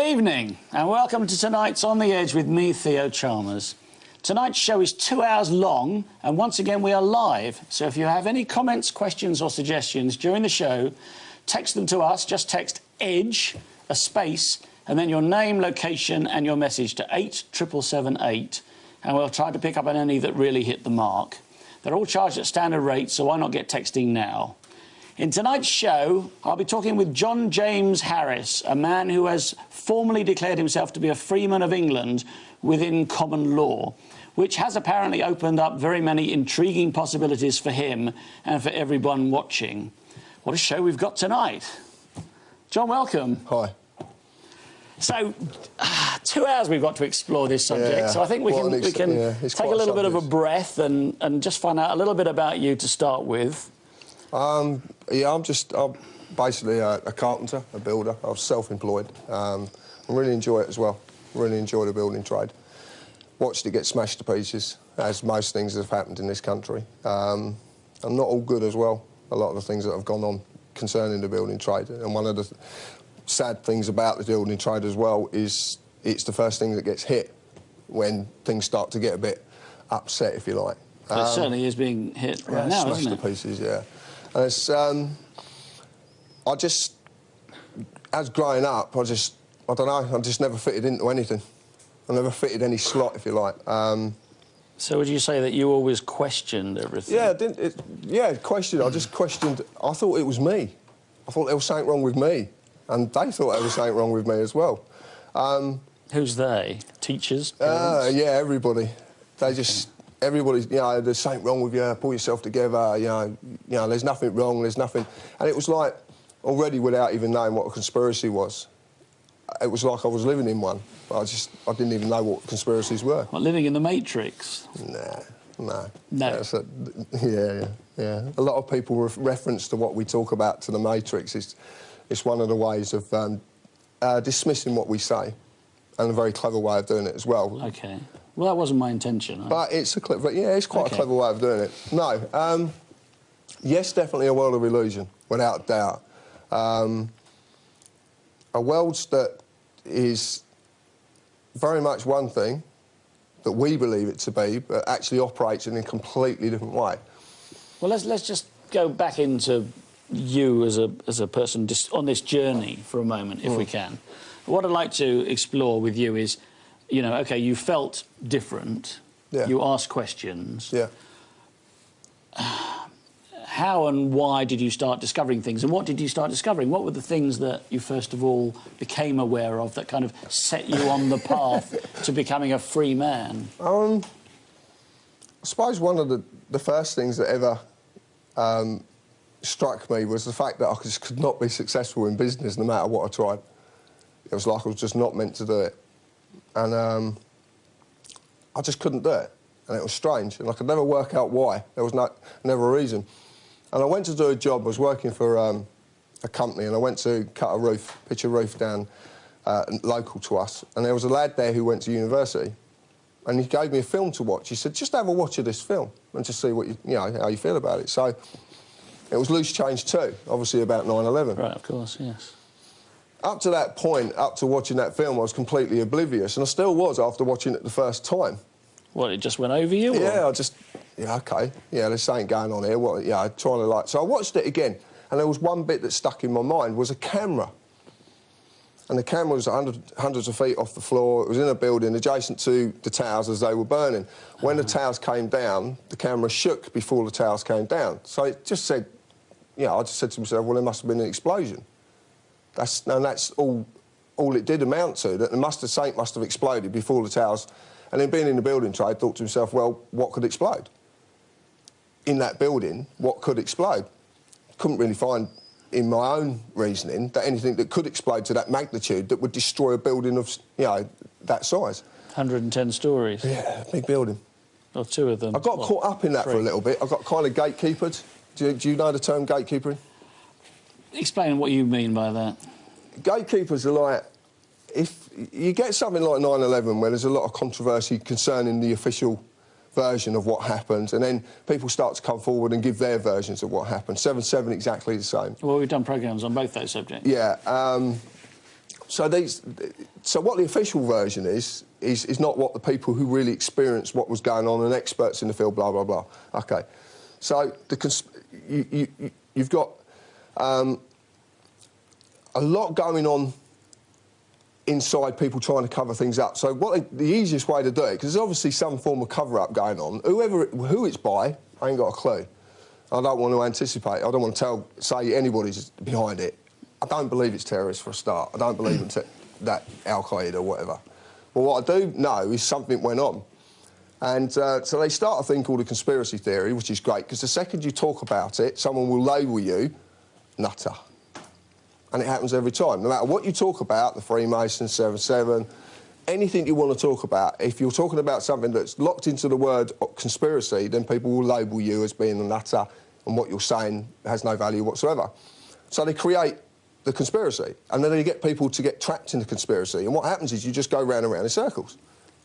evening and welcome to tonight's On the Edge with me, Theo Chalmers. Tonight's show is 2 hours long and once again we are live, so if you have any comments, questions or suggestions during the show, text them to us. Just text EDGE, a space, and then your name, location and your message to 87778 and we'll try to pick up on any that really hit the mark. They're all charged at standard rates, so why not get texting now? In tonight's show, I'll be talking with John James Harris, a man who has formally declared himself to be a freeman of England within common law, which has apparently opened up very many intriguing possibilities for him and for everyone watching. What a show we've got tonight. John, welcome. Hi. So, 2 hours we've got to explore this subject, so I think we can take a little bit of a breath and just find out a little bit about you to start with. Yeah, I'm basically a carpenter, a builder. I'm self-employed. I really enjoy it as well. Really enjoy the building trade. Watched it get smashed to pieces, as most things have happened in this country. I'm not all good as well, a lot of the things that have gone on concerning the building trade. And one of the sad things about the building trade as well is it's the first thing that gets hit when things start to get a bit upset, if you like. It certainly is being hit right now, isn't it? Smashed to pieces, yeah. And it's, as growing up, I don't know, I just never fitted into anything. I never fitted any slot, if you like. So would you say that you always questioned everything? Yeah, questioned. I just questioned. I thought it was me. I thought there was something wrong with me. And they thought there was something wrong with me as well. Who's they? Teachers? Yeah, everybody. They just... Everybody, you know, there's something wrong with you, pull yourself together, you know, there's nothing wrong, there's nothing... And it was like, already without even knowing what a conspiracy was, it was like I was living in one. I didn't even know what conspiracies were. What, living in the Matrix? No. Yeah. A lot of people reference to what we talk about to the Matrix. It's one of the ways of dismissing what we say, and a very clever way of doing it as well. OK. Well, that wasn't my intention. But it's a it's quite a clever way of doing it. No, yes, definitely a world of illusion, without doubt. A world that is very much one thing that we believe it to be, but actually operates in a completely different way. Well, let's just go back into you as a person just on this journey for a moment, if we can. What I'd like to explore with you is, you know, OK, you felt different. Yeah. You asked questions. Yeah. How and why did you start discovering things? And what did you start discovering? What were the things that you first of all became aware of that kind of set you on the path to becoming a free man? I suppose one of the first things that ever struck me was the fact that I just could not be successful in business no matter what I tried. It was like I was just not meant to do it. And I just couldn't do it. And it was strange. And I could never work out why. There was never a reason. And I went to do a job. I was working for a company, and I went to cut a roof, pitch a roof down local to us. And there was a lad there who went to university. And he gave me a film to watch. He said, just have a watch of this film and just see what how you feel about it. So it was Loose Change 2, obviously about 9/11. Right, of course, yes. Up to that point, up to watching that film, I was completely oblivious, and I still was after watching it the first time. What, it just went over you? Yeah, OK, yeah, there's something going on here. What, yeah, trying to like... So I watched it again, and there was one bit that stuck in my mind, was a camera. And the camera was hundreds of feet off the floor. It was in a building adjacent to the towers as they were burning. When the towers came down, the camera shook before the towers came down. So it just said, I just said to myself, well, there must have been an explosion. And that's all it did amount to, that something must have exploded before the towers. And then being in the building trade, thought to himself, well, what could explode? In that building, what could explode? Couldn't really find, in my own reasoning, that anything that could explode to that magnitude that would destroy a building of, that size. 110 stories? Yeah, big building. Or two of them. I got caught up in that for a little bit. I got kind of gatekeepered. Do you know the term gatekeepering? Explain what you mean by that. Gatekeepers are like, if you get something like 9/11 where there's a lot of controversy concerning the official version of what happened, and then people start to come forward and give their versions of what happened. 7/7 exactly the same. Well, we've done programmes on both those subjects. Yeah. So what the official version is not what the people who really experienced what was going on and experts in the field, blah, blah, blah. OK. So you've got a lot going on inside people trying to cover things up. So the easiest way to do it, because there's obviously some form of cover-up going on, who it's by, I ain't got a clue. I don't want to anticipate. I don't want to say anybody's behind it. I don't believe it's terrorists for a start. I don't believe in that Al-Qaeda or whatever. But what I do know is something went on. And so they start a thing called a conspiracy theory, which is great, because the second you talk about it, someone will label you nutter. And it happens every time. No matter what you talk about, the Freemasons, 7/7, anything you want to talk about, if you're talking about something that's locked into the word conspiracy, then people will label you as being a nutter and what you're saying has no value whatsoever. So they create the conspiracy, and then they get people to get trapped in the conspiracy. And what happens is you just go round and round in circles.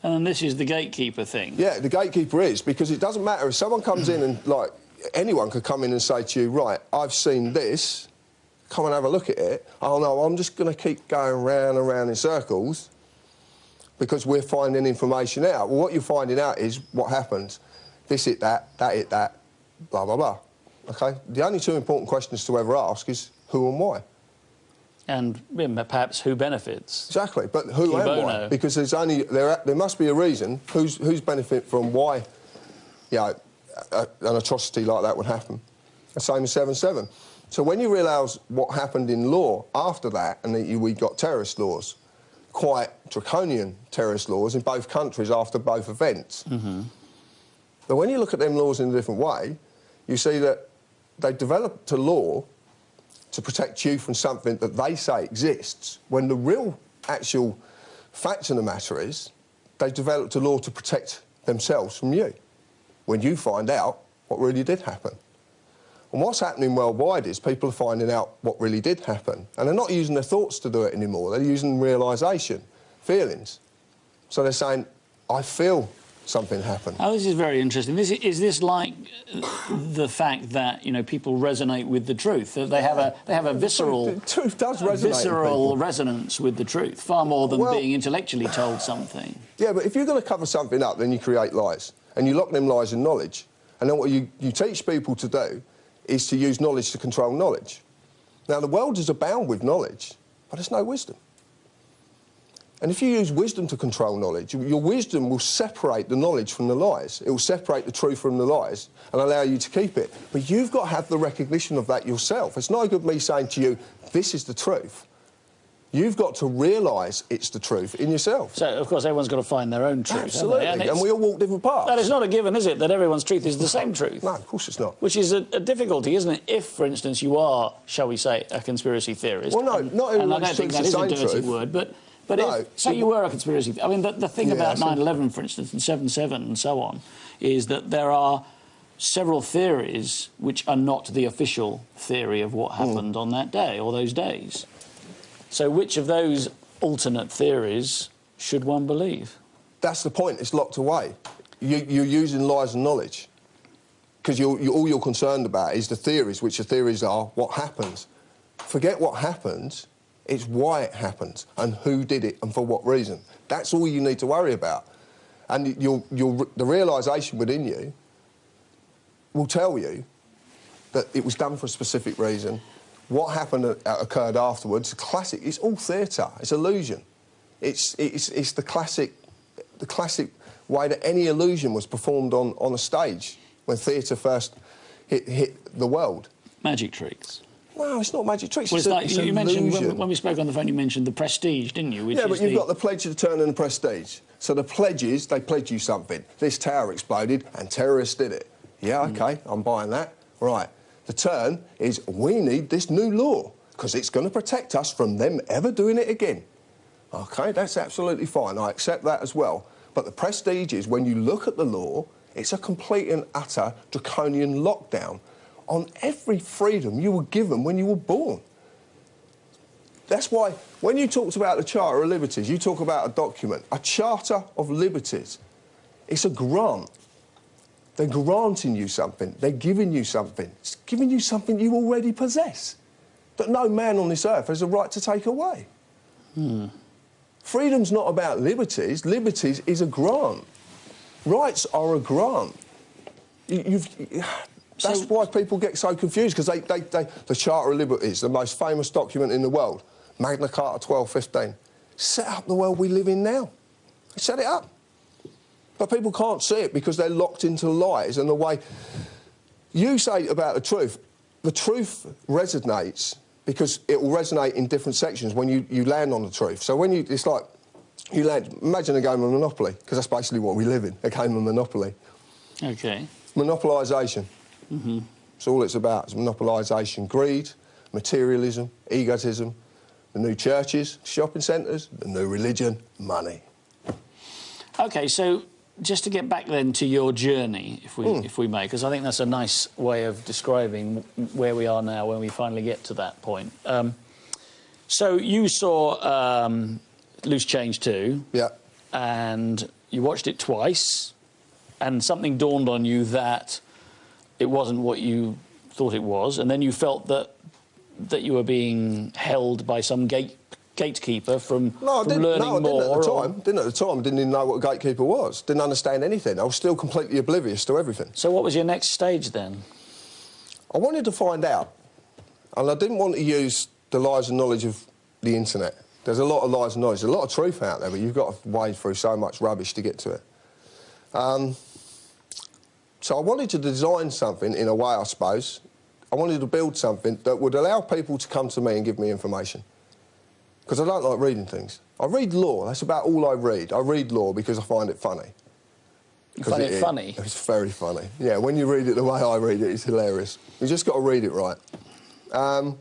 And this is the gatekeeper thing. Yeah, the gatekeeper is, because it doesn't matter if someone comes in and, like, anyone could come in and say to you, right, I've seen this, come and have a look at it. Oh, no, I'm just going to keep going round and round in circles because we're finding information out. Well, what you're finding out is what happens. This hit that hit that, blah, blah, blah. OK? The only two important questions to ever ask is who and why. And perhaps who benefits. Exactly, but who and why? Because there must be a reason who's benefit from why, you know, an atrocity like that would happen. The same as 7/7. So when you realise what happened in law after that, and that we got terrorist laws, quite draconian terrorist laws in both countries after both events. Mm-hmm. But when you look at them laws in a different way, you see that they developed a law to protect you from something that they say exists, when the real actual fact of the matter is they developed a law to protect themselves from you when you find out what really did happen. And what's happening worldwide is people are finding out what really did happen, and they're not using their thoughts to do it anymore. They're using realisation, feelings. So they're saying, I feel something happened. Oh, this is very interesting. Is this like the fact that, you know, people resonate with the truth? That they have a visceral... The truth does resonate visceral resonance with the truth, far more than being intellectually told something. Yeah, but if you're going to cover something up, then you create lies. And you lock them lies in knowledge. And then what you teach people to do is to use knowledge to control knowledge. Now, the world is abound with knowledge, but there's no wisdom. And if you use wisdom to control knowledge, your wisdom will separate the knowledge from the lies. It will separate the truth from the lies and allow you to keep it. But you've got to have the recognition of that yourself. It's no good me saying to you, this is the truth. You've got to realise it's the truth in yourself. So, of course, everyone's got to find their own truth. Absolutely, and we all walk different paths. That is not a given, is it, that everyone's truth is the same truth? No, of course it's not. Which is a difficulty, isn't it? If, for instance, you are, shall we say, a conspiracy theorist. Well, no, not everyone's truth is the same truth. And I don't think that is a dirty word, but no, if, say you were a conspiracy... I mean, the thing about 9/11, for instance, and 7/7 and so on, is that there are several theories which are not the official theory of what happened on that day or those days. So which of those alternate theories should one believe? That's the point. It's locked away. You're using lies and knowledge. Because all you're concerned about is the theories, which the theories are what happens. Forget what happens. It's why it happens and who did it and for what reason. That's all you need to worry about. And the realisation within you will tell you that it was done for a specific reason. What happened occurred afterwards. Classic. It's all theatre. It's illusion. It's the classic way that any illusion was performed on a stage when theatre first hit the world. Magic tricks. Well, it's not magic tricks. Well, it's you mentioned when we spoke on the phone. You mentioned the Prestige, didn't you? Yeah, but you've got the Pledge of the Turn and the Prestige. So the pledges, they pledge you something. This tower exploded and terrorists did it. Yeah, OK, I'm buying that. Right. The turn is we need this new law because it's going to protect us from them ever doing it again. OK, that's absolutely fine. I accept that as well. But the Prestige is when you look at the law, it's a complete and utter draconian lockdown on every freedom you were given when you were born. That's why when you talked about the Charter of Liberties, you talk about a document, a Charter of Liberties. It's a grant. They're granting you something. They're giving you something. It's giving you something you already possess that no man on this earth has a right to take away. Freedom's not about liberties. Liberties is a grant. Rights are a grant. That's why people get so confused, because the Charter of Liberties, the most famous document in the world, Magna Carta 1215, set up the world we live in now. They set it up. But people can't see it because they're locked into lies and the way... You say about the truth resonates because it will resonate in different sections when you land on the truth. So when it's like, you land... Imagine a game of Monopoly, because that's basically what we live in, a game of Monopoly. OK. Monopolisation. That's all it's about. It's monopolisation. Greed, materialism, egotism, the new churches, shopping centres, the new religion, money. OK, so just to get back then to your journey, if we may, because I think that's a nice way of describing where we are now when we finally get to that point. So you saw Loose Change 2. Yeah. And you watched it twice, and something dawned on you that it wasn't what you thought it was, and then you felt that you were being held by some gatekeeper from learning more. Didn't at the time. Didn't even know what a gatekeeper was. Didn't understand anything. I was still completely oblivious to everything. So what was your next stage then? I wanted to find out, and I didn't want to use the lies and knowledge of the internet. There's a lot of lies and knowledge. There's a lot of truth out there, but you've got to wade through so much rubbish to get to it. So I wanted to design something, in a way, I suppose. I wanted to build something that would allow people to come to me and give me information. Because I don't like reading things. I read law, that's about all I read. I read law because I find it funny. You find it funny? It's very funny. Yeah, when you read it the way I read it, it's hilarious. You just got to read it right. But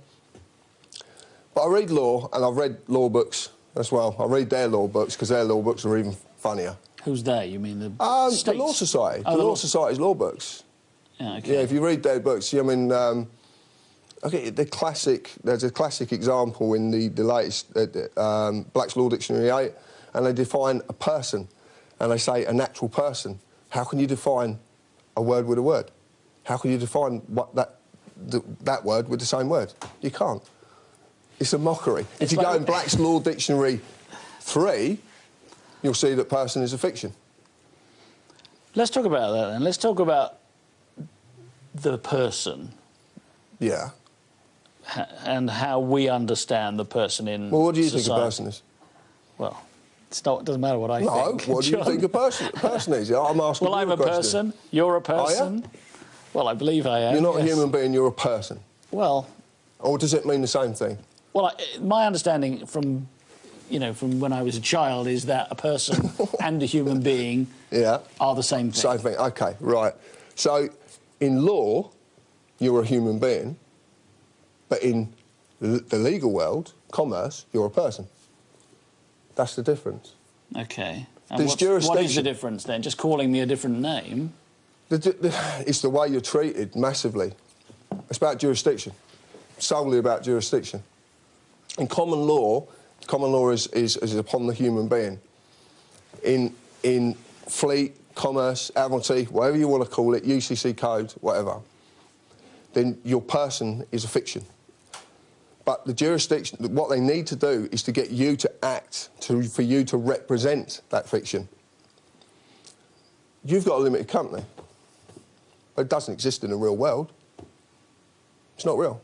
I read law, and I've read law books as well. I read their law books, because their law books are even funnier. Who's they? You mean the States? The Law Society. Oh, the Law Society's law books. Yeah, OK. Yeah, if you read their books, I mean, OK, there's a classic example in the latest Black's Law Dictionary 8, and they define a person, and they say a natural person. How can you define a word with a word? How can you define that word with the same word? You can't. It's a mockery. If you go in Black's Law Dictionary 3, you'll see that person is a fiction. Let's talk about that then. Let's talk about the person. Yeah. And how we understand the person in society. Well, what do you think a person is? Well, it doesn't matter what I think. No, what do you think a person is? I'm asking you Well, I'm a person. You're a person. Are you? Well, I believe I am. You're not a human being, you're a person. Well... Or does it mean the same thing? Well, my understanding from when I was a child is that a person and a human being are the same thing. Same thing, OK, right. So, in law, you're a human being, but in the legal world, commerce, you're a person. That's the difference. OK. What is the difference, then? Just calling me a different name? It's the way you're treated, massively. It's about jurisdiction, solely about jurisdiction. In common law is upon the human being. In fleet, commerce, admiralty, whatever you want to call it, UCC code, whatever, then your person is a fiction. But the jurisdiction, what they need to do is to get you to act, for you to represent that fiction. You've got a limited company, but it doesn't exist in the real world. It's not real.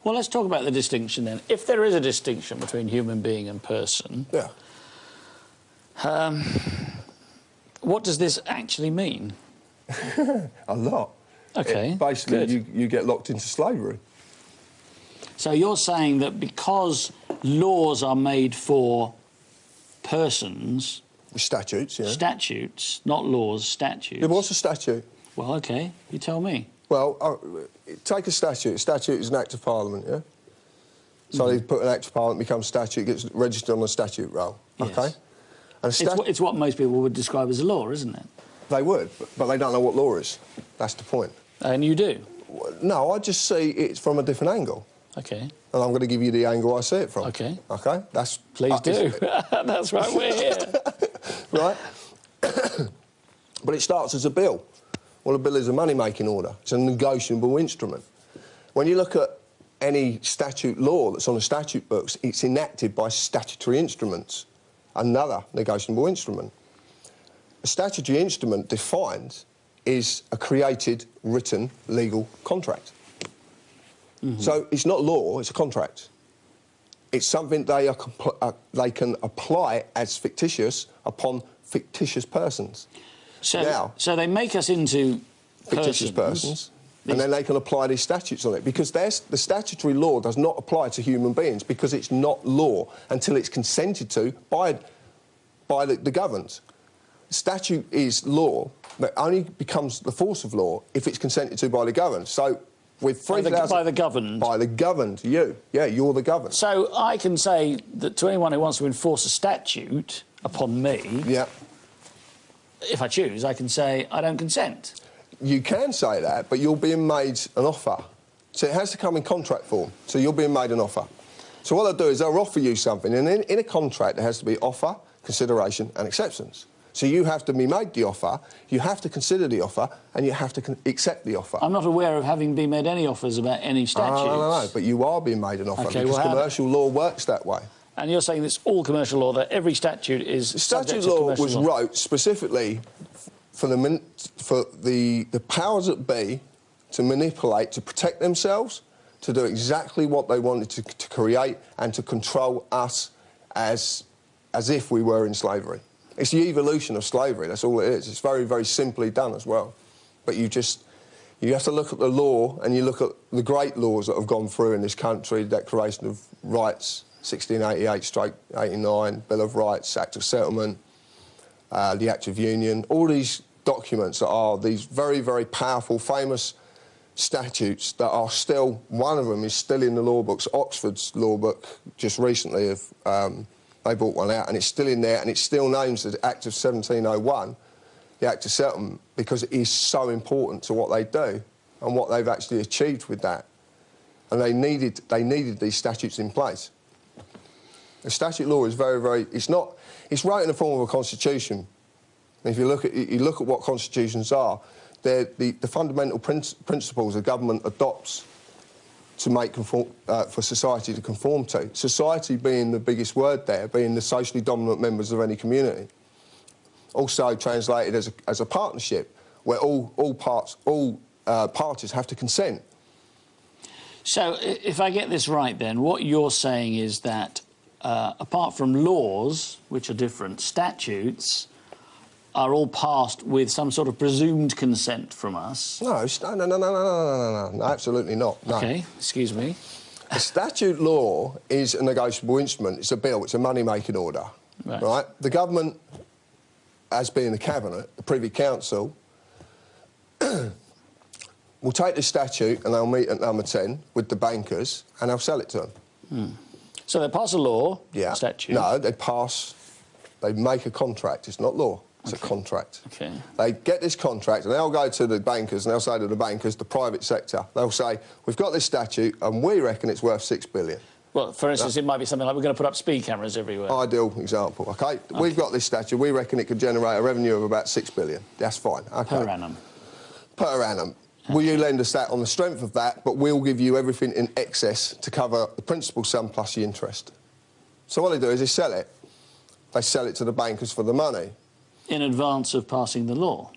Well, let's talk about the distinction then. If there is a distinction between human being and person, what does this actually mean? A lot. OK, basically, you get locked into slavery. So you're saying that because laws are made for persons... Statutes, yeah. Statutes, not laws, statutes. Yeah, but what's a statute? Well, OK, you tell me. Well, take a statute. A statute is an act of Parliament, yeah? So they put an act of Parliament, becomes statute, gets registered on the statute roll, OK? Yes. And it's what most people would describe as a law, isn't it? They would, but they don't know what law is. That's the point. And you do? No, I just see it from a different angle. OK. And I'm going to give you the angle I see it from. OK. OK? That's... Please do. That's right, we're here. Right? But it starts as a bill. Well, a bill is a money-making order. It's a negotiable instrument. When you look at any statute law that's on the statute books, it's enacted by statutory instruments, another negotiable instrument. A statutory instrument defined is a created, written, legal contract. So it's not law, it's a contract. It's something they can apply as fictitious upon fictitious persons. So they make us into fictitious persons, and then they can apply these statutes on it, because the statutory law does not apply to human beings, because it's not law until it's consented to by the governed. Statute is law, but only becomes the force of law if it's consented to by the governed. So with 3,000... By the governed? By the governed, you. Yeah, you're the governed. So I can say that to anyone who wants to enforce a statute upon me... Yeah. If I choose, I can say, I don't consent. You can say that, but you're being made an offer. So it has to come in contract form. So you're being made an offer. So what they'll do is they'll offer you something, and in a contract there has to be offer, consideration and acceptance. So you have to be made the offer, you have to consider the offer, and you have to accept the offer. I'm not aware of having been made any offers about any statutes. No, but you are being made an offer, okay, because commercial law works that way. And you're saying it's all commercial law, that every statute is subject to commercial law? Statute law was wrote specifically for the powers that be to manipulate, to protect themselves, to do exactly what they wanted to create, and to control us as if we were in slavery. It's the evolution of slavery, that's all it is. It's very, very simply done as well. But you have to look at the law, and you look at the great laws that have gone through in this country, the Declaration of Rights, 1688-89, Bill of Rights, Act of Settlement, the Act of Union, all these documents that are these very, very powerful, famous statutes that are still, one of them is still in the law books. Oxford's law book just recently, they brought one out, and it's still in there, and it still names the Act of 1701, the Act of Settlement, because it is so important to what they do and what they've actually achieved with that. And they needed these statutes in place. The statute law is very, very... It's right in the form of a constitution. And if you look at what constitutions are, they're the fundamental principles the government adopts to make for society to conform to. Society being the biggest word there, being the socially dominant members of any community. Also translated as a partnership, where all parties have to consent. So, if I get this right then, what you're saying is that apart from laws, which are different, statutes are all passed with some sort of presumed consent from us. No, absolutely not. No. OK, excuse me. A statute law is a negotiable instrument. It's a bill, it's a money-making order, right? The government, as being the Cabinet, the Privy Council, will take the statute and they'll meet at number 10 with the bankers and they'll sell it to them. So they pass a law, yeah. Statute? No, they make a contract. It's not law, it's a contract. Okay. They get this contract and they'll go to the bankers and they'll say to the bankers, the private sector, they'll say, we've got this statute and we reckon it's worth $6 billion. Well, for instance, it might be something like we're going to put up speed cameras everywhere. Ideal example, OK? We've got this statute, we reckon it could generate a revenue of about $6 billion. That's fine, OK? Per annum. Per annum. Will you lend us that on the strength of that, but we'll give you everything in excess to cover the principal sum plus the interest. So what they do is they sell it. They sell it to the bankers for the money. In advance of passing the law?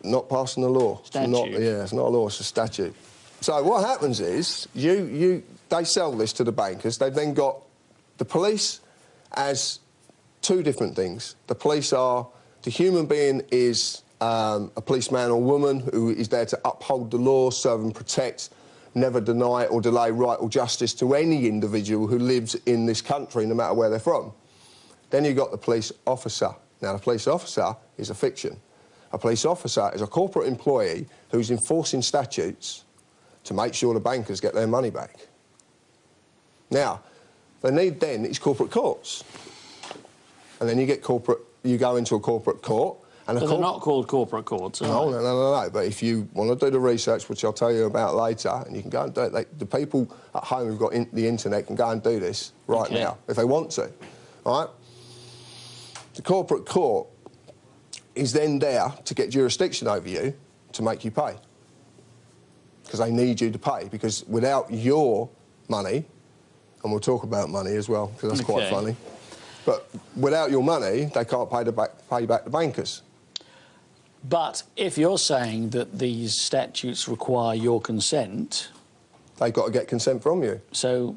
Not passing the law. Statute. It's not a law, it's a statute. So what happens is, they sell this to the bankers. They've then got the police as two different things. The police are... The human being is... a policeman or woman who is there to uphold the law, serve and protect, never deny or delay right or justice to any individual who lives in this country, no matter where they're from. Then you've got the police officer. Now, the police officer is a fiction. A police officer is a corporate employee who's enforcing statutes to make sure the bankers get their money back. Now, they need then is corporate courts. And then you go into a corporate court. But they're not called corporate courts, are they? No. But if you want to do the research, which I'll tell you about later, and you can go and do it, the people at home who've got the internet can go and do this right now, if they want to, all right? The corporate court is then there to get jurisdiction over you to make you pay. Because they need you to pay, because without your money, and we'll talk about money as well, because that's quite Okay. funny. But without your money, they can't pay back the bankers. But if you're saying that these statutes require your consent... They've got to get consent from you. So,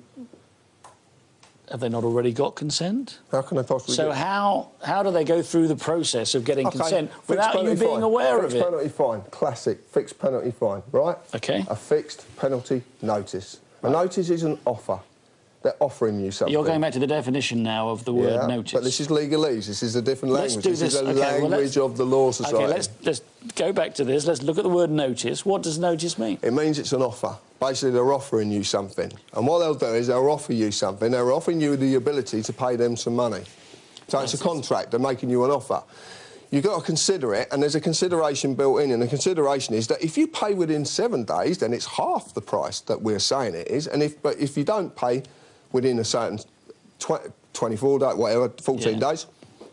have they not already got consent? How can they possibly So how do they go through the process of getting consent without you being aware of it? Fixed penalty fine, classic, fixed penalty fine, right? OK. A fixed penalty notice. A notice is an offer. They're offering you something. You're going back to the definition now of the word notice. But this is legalese. This is a different language. Let's do this this. is a Okay, language of the law society. OK, let's go back to this. Let's look at the word notice. What does notice mean? It means it's an offer. Basically, they're offering you something. And what they'll do is they'll offer you something. They're offering you the ability to pay them some money. So it's a contract. They're making you an offer. You've got to consider it, and there's a consideration built in, and the consideration is that if you pay within 7 days, then it's half the price that we're saying it is. But if you don't pay within a certain 24 days, whatever, 14 days,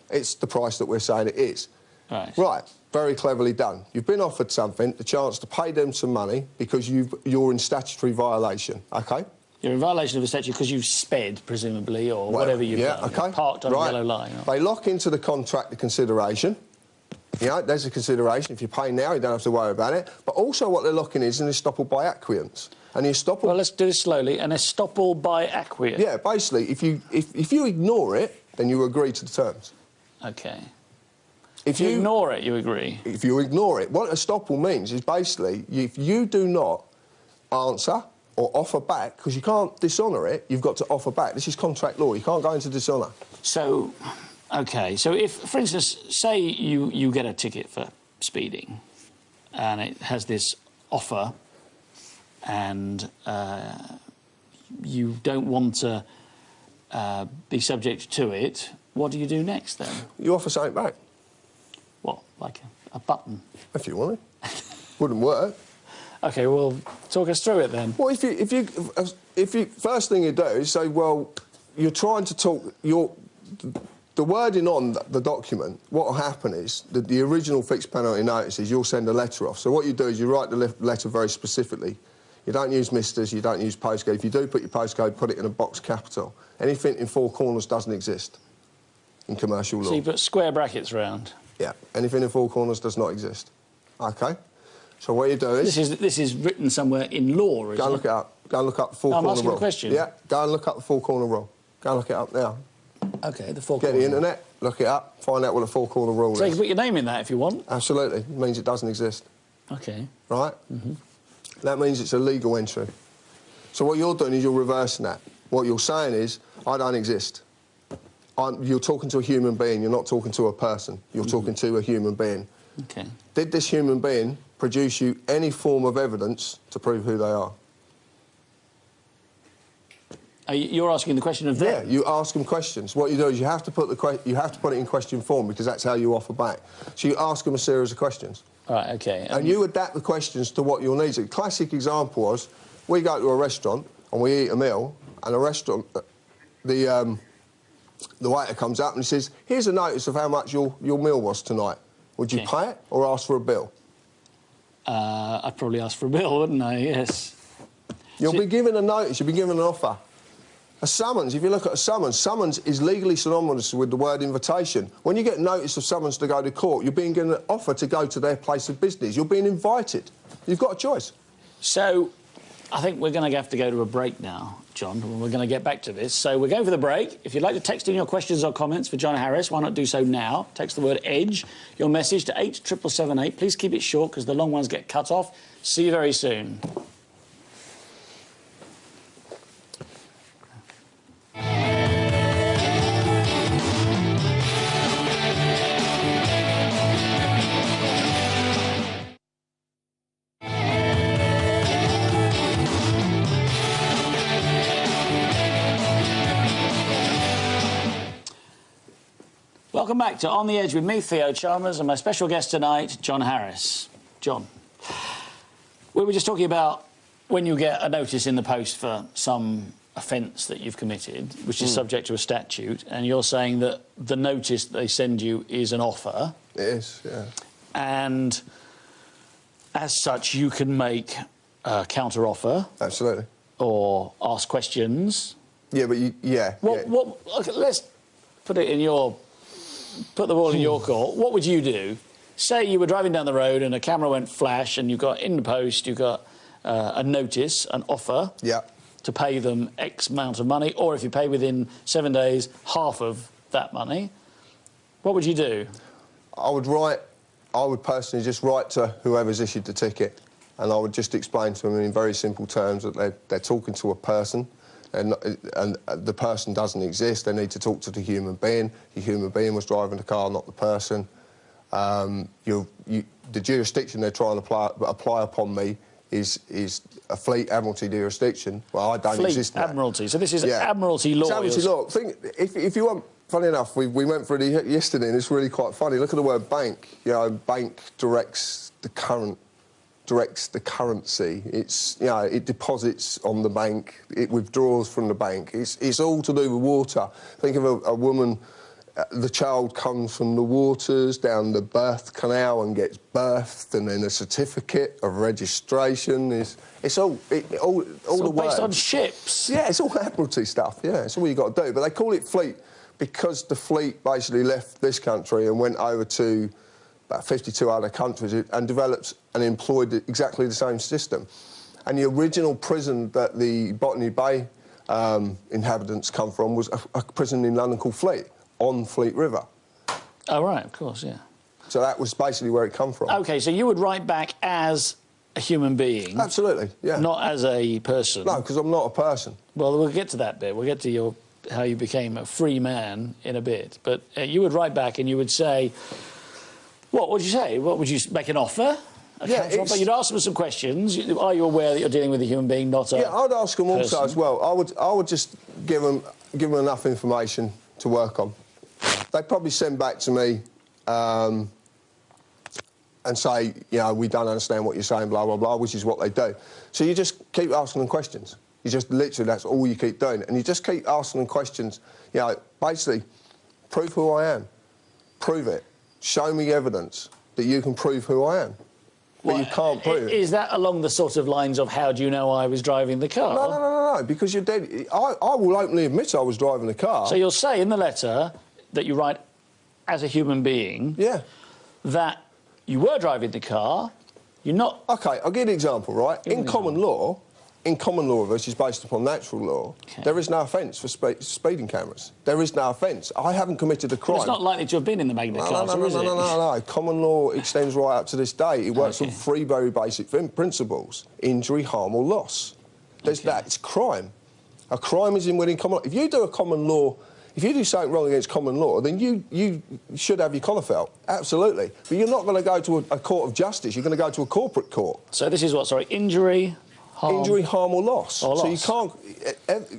it's the price that we're saying it is. Right. Very cleverly done. You've been offered something, the chance to pay them some money because you're in statutory violation, OK? You're in violation of the statute because you've sped, presumably, or whatever you've done. OK. Parked on a yellow line. They lock into the contract the consideration. You know, there's a consideration. If you pay now, you don't have to worry about it. But also what they're locking is an estoppel by acquiescence. And the estoppel... Well, let's do this slowly. An estoppel by acquiescence. Yeah, basically, if you ignore it, then you agree to the terms. OK. If you ignore it, you agree? If you ignore it, what estoppel means is basically if you do not answer or offer back, because you can't dishonour it, you've got to offer back. This is contract law. You can't go into dishonour. So, OK, so if, for instance, say you get a ticket for speeding and it has this offer and you don't want to be subject to it, what do you do next then? You offer something back. What, like a button? If you want it. Wouldn't work. OK, well, talk us through it then. Well, if you first thing you do is say, well, you're trying to talk, the wording on the document, what will happen is that the original fixed penalty notice is you'll send a letter off. So what you do is you write the letter very specifically. You don't use misters, you don't use postcode. If you do put your postcode, put it in a box capital. Anything in 4 corners doesn't exist in commercial law. So you put square brackets round? Yeah, anything in 4 corners does not exist. OK? So what you do is... This is written somewhere in law, isn't it? Go and look it up. Go and look up the 4 corner rule. I'm asking a question. Yeah, go and look up the 4 corner rule. Go and look it up now. OK, the 4 Get corner the internet, look it up, find out what a 4 corner rule So you is. can put your name in that if you want? Absolutely. It means it doesn't exist. OK. Right? That means it's a legal entry. So what you're doing is you're reversing that. What you're saying is, I don't exist. You're talking to a human being, you're not talking to a person. You're talking to a human being. OK. Did this human being produce you any form of evidence to prove who they are? You're asking the question of them? Yeah, you ask them questions. What you do is you have to put it in question form because that's how you offer back. So you ask them a series of questions. Right, OK. And you adapt the questions to what your needs are. A classic example was, we go to a restaurant and we eat a meal, and the restaurant, the waiter comes up and he says, here's a notice of how much your meal was tonight. Would you pay it or ask for a bill? I'd probably ask for a bill, wouldn't I? Yes. You'll be given a notice, you'll be given an offer. A summons, if you look at a summons is legally synonymous with the word invitation. When you get notice of summons to go to court, you're being given an offer to go to their place of business. You're being invited. You've got a choice. So, I think we're going to have to go to a break now, John. We're going to get back to this. So we're going for the break. If you'd like to text in your questions or comments for John Harris, why not do so now? Text the word EDGE, your message to 87778. Please keep it short because the long ones get cut off. See you very soon. Welcome back to On the Edge with me, Theo Chalmers, and my special guest tonight, John Harris. John, we were just talking about when you get a notice in the post for some offence that you've committed, which is subject to a statute, and you're saying that the notice they send you is an offer. It is, yeah. And as such, you can make a counter-offer. Absolutely. or ask questions. Yeah, but yeah. Okay, let's put it in your... Put the ball in your court. What would you do? Say you were driving down the road and a camera went flash and you got in the post, you got a notice, an offer to pay them X amount of money, or if you pay within 7 days, half of that money. What would you do? I would personally just write to whoever's issued the ticket, and I would just explain to them in very simple terms that they're talking to a person, and the person doesn't exist. They need to talk to the human being. The human being was driving the car, not the person. The jurisdiction they're trying to apply upon me is a Fleet Admiralty jurisdiction. Well, I don't exist now. Fleet Admiralty. So this is Admiralty law. It's Admiralty law. If you want, funny enough, we went through it yesterday, and it's really quite funny. Look at the word bank. You know, bank directs the currency. It's, you know, it deposits on the bank, it withdraws from the bank. It's all to do with water. Think of a woman, the child comes from the waters down the birth canal and gets birthed, and then a certificate of registration it's all the words. Based on ships? Yeah, it's all Admiralty stuff, yeah, it's all you got to do. But they call it Fleet because the fleet basically left this country and went over to about 52 other countries and developed and employed exactly the same system. And the original prison that the Botany Bay inhabitants come from was a prison in London called Fleet, on Fleet River. Oh, right, of course, yeah. So that was basically where it come from. OK, so you would write back as a human being? Absolutely, yeah. Not as a person? No, because I'm not a person. Well, we'll get to that bit. We'll get to how you became a free man in a bit. But you would write back and you would say... What would you say? What would you make an offer? But you'd ask them some questions. Are you aware that you're dealing with a human being, not a Yeah, I'd ask them person? also as well. I would just give them enough information to work on. They'd probably send back to me and say, you know, we don't understand what you're saying, blah, blah, blah, which is what they do. So you just keep asking them questions. You just literally, that's all you keep doing. And you just keep asking them questions. You know, basically, prove who I am. Prove it. Show me evidence that you can prove who I am. But you can't prove it. Is that along the sort of lines of how do you know I was driving the car? No, because you're dead. I will openly admit I was driving the car. So you'll say in the letter that you write as a human being that you were driving the car, you're not... OK, I'll give you an example, right? In common law, which is based upon natural law, there is no offence for speeding cameras. There is no offence. I haven't committed a crime. Well, it's not likely to have been in the Magna Carta, is it? No. Common law extends right up to this day. It works on three very basic principles: injury, harm, or loss. There's that. It's crime. A crime is within common law. If you do a common law, if you do something wrong against common law, then you should have your collar felt. Absolutely. But you're not going to go to a court of justice. You're going to go to a corporate court. So this is what? Sorry, injury. Injury, harm or loss. So you can't...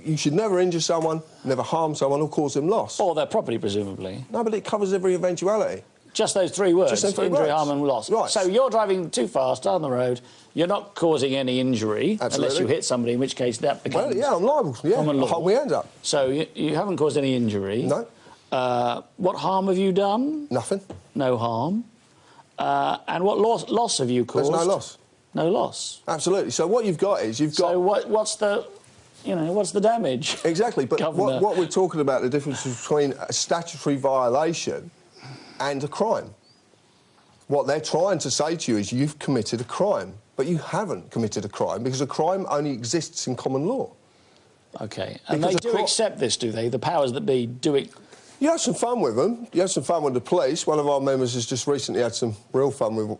You should never injure someone, never harm someone or cause them loss. Or their property, presumably. No, but it covers every eventuality. Just those three words? Just those three injury, words. harm and loss. Right. So you're driving too fast down the road, you're not causing any injury, unless you hit somebody, in which case that becomes... Well, yeah, I'm liable. Yeah, I'll hold my hands up. So you haven't caused any injury. No. What harm have you done? Nothing. No harm. And what loss have you caused? There's no loss. No loss. Absolutely. So what you've got is So what's the damage? Exactly. But what we're talking about, the difference between a statutory violation and a crime. What they're trying to say to you is you've committed a crime, but you haven't committed a crime because a crime only exists in common law. OK. And they do accept this, do they? The powers that be do it... You have some fun with them. You have some fun with the police. One of our members has just recently had some real fun with...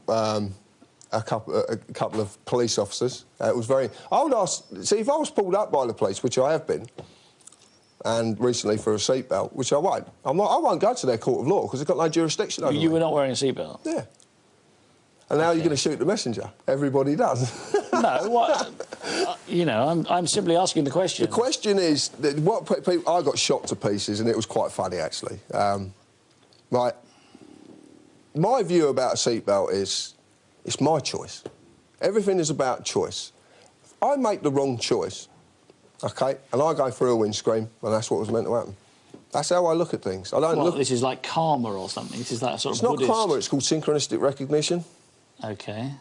a couple of police officers. It was very... I would ask... See, if I was pulled up by the police, which I have been, and recently for a seatbelt, which I won't, I won't go to their court of law because they've got no jurisdiction over me. You were not wearing a seatbelt? Yeah. And now you're going to shoot the messenger. Everybody does. No, what... you know, I'm simply asking the question. The question is... I got shot to pieces, and it was quite funny, actually. Right. My view about a seatbelt is... It's my choice. Everything is about choice. I make the wrong choice, OK, and I go through a windscreen, and that's what was meant to happen. That's how I look at things. I don't look... This is like karma or something? This is that sort of It's not Buddhist... karma, it's called synchronistic recognition. OK.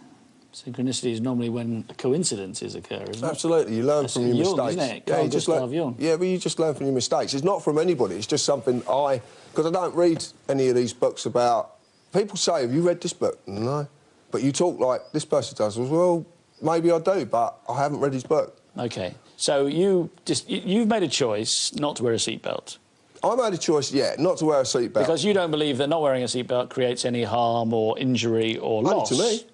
Synchronicity is normally when coincidences occur, isn't it? Absolutely, you learn from your Jung, mistakes. isn't it? Yeah, Carl you just Gustav learn. Jung. Yeah, but you just learn from your mistakes. It's not from anybody. It's just something because I don't read any of these books about. People say, "Have you read this book?" No, but you talk like this person does. Well, maybe I do, but I haven't read his book. Okay, so you've made a choice not to wear a seatbelt. I made a choice, yeah, not to wear a seatbelt. Because you don't believe that not wearing a seatbelt creates any harm or injury or loss. Only to me.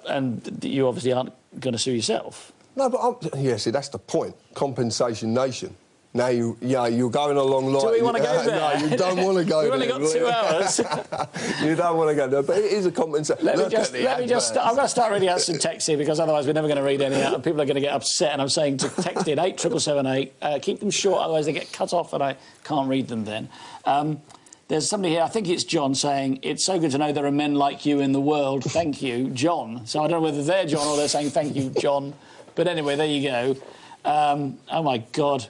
And you obviously aren't going to sue yourself. No, but yeah, see, that's the point. Compensation nation. Now you're going along like. Do we want to go there? No, you don't want to go there. We've only got 2 hours. You don't want to go there, but it is a compensation. Let me just. I'm going to start reading out some text here because otherwise we're never going to read any out, and people are going to get upset. And I'm saying to text in 87778. Keep them short, otherwise they get cut off, and I can't read them then. There's somebody here, I think it's John, saying, it's so good to know there are men like you in the world. Thank you, John. So I don't know whether they're John or they're saying thank you, John. But anyway, there you go. Oh, my God.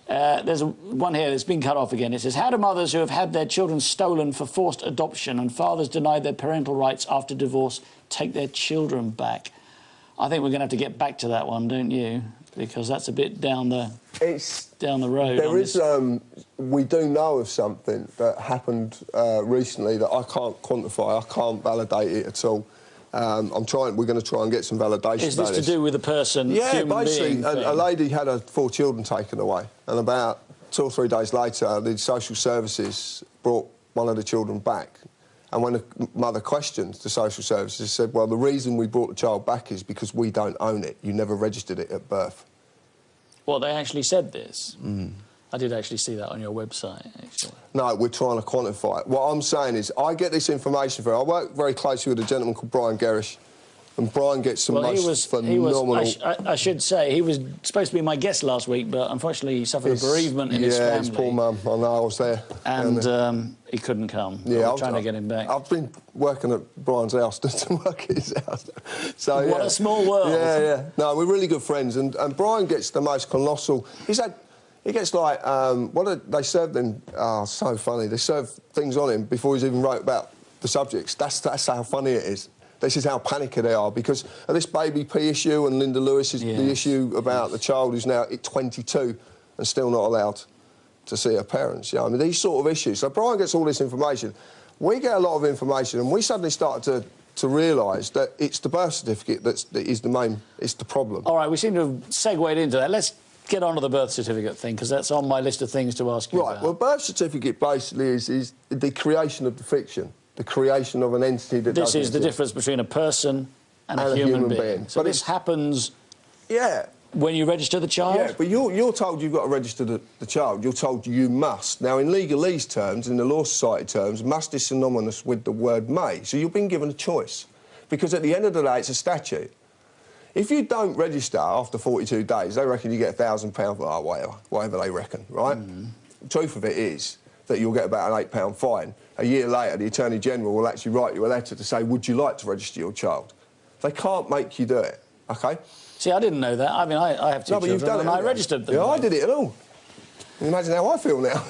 There's one here that's been cut off again. It says, how do mothers who have had their children stolen for forced adoption and fathers denied their parental rights after divorce take their children back? I think we're going to have to get back to that one, don't you? Because that's a bit down the road. There is. We do know of something that happened recently that I can't quantify. I can't validate it at all. We're going to try and get some validation. Is this to do with a person? Yeah, basically, a lady had her 4 children taken away, and about 2 or 3 days later, the social services brought one of the children back. And when the mother questioned the social services, she said, well, the reason we brought the child back is because we don't own it. You never registered it at birth. Well, they actually said this. I did actually see that on your website, actually. No, we're trying to quantify it. What I'm saying is, I get this information I work very closely with a gentleman called Brian Gerrish, and Brian gets some phenomenal... I should say, he was supposed to be my guest last week, but unfortunately he suffered a bereavement in his family. Yeah, his poor mum. I know, I was there. And he couldn't come. Yeah, I was trying to get him back. I've been working at Brian's house to work at his house. So, what a small world. Yeah, yeah. No, we're really good friends, and Brian gets the most colossal... He gets like, they served him... Oh, so funny. They served things on him before he's even wrote about the subjects. That's how funny it is. This is how panicky they are, because of this baby P issue and Linda Lewis is the issue about the child who's now at 22 and still not allowed to see her parents. You know, I mean, these sort of issues. So Brian gets all this information. We get a lot of information, and we suddenly start to realise that it's the birth certificate that is the main... It's the problem. All right, we seem to have segued into that. Let's get on to the birth certificate thing, because that's on my list of things to ask you about. Right, well, birth certificate basically is the creation of the fiction, the creation of an entity that This is the difference between a person and a human being. So but this happens... Yeah. When you register the child? Yeah, but you're told you've got to register the child. You're told you must. Now, in legalese terms, in the Law Society terms, must is synonymous with the word may. So you've been given a choice. Because at the end of the day, it's a statute. If you don't register after 42 days, they reckon you get £1,000 or whatever they reckon, right? The truth of it is that you'll get about an £8 fine. A year later, the Attorney General will actually write you a letter to say, would you like to register your child? They can't make you do it, OK? See, I didn't know that. I mean, I have 2 children, you've done and I registered them. Yeah, I did it at all. Imagine how I feel now.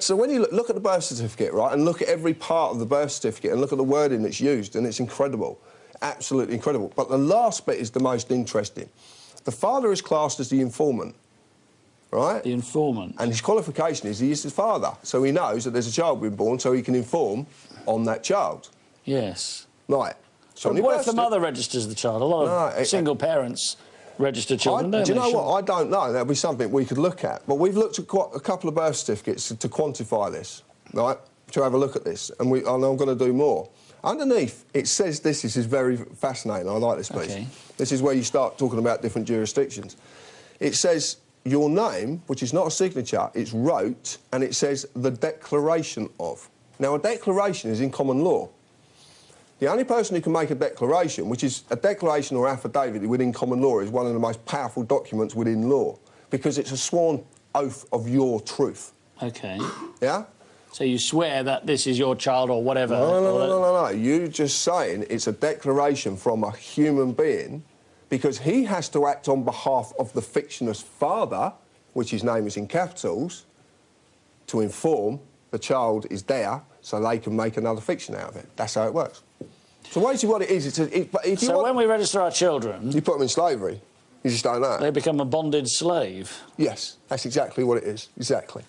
So when you look at the birth certificate, right, and look at every part of the birth certificate and look at the wording that's used, and it's incredible, absolutely incredible. But the last bit is the most interesting. The father is classed as the informant, right? The informant. And his qualification is he is the father, so he knows that there's a child being born, so he can inform on that child. Yes. Right. So what if the mother registers the child? A lot of single parents register children, don't they? Do you know what? I don't know. That'd be something we could look at. But we've looked at a couple of birth certificates to quantify this, right? To have a look at this, and I'm going to do more. Underneath, it says this is very fascinating. I like this piece. Okay. This is where you start talking about different jurisdictions. It says your name, which is not a signature, it's wrote, and it says the declaration of. Now, a declaration is in common law. The only person who can make a declaration, which is a declaration or affidavit within common law, is one of the most powerful documents within law, because it's a sworn oath of your truth. OK. Yeah? So you swear that this is your child or whatever? No. You just saying it's a declaration from a human being, because he has to act on behalf of the fictitious father, which his name is in capitals, to inform the child is there, so they can make another fiction out of it. That's how it works. So basically what it is, but if you So want, when we register our children... You put them in slavery. You just don't know. They become a bonded slave. Yes, that's exactly what it is. Exactly.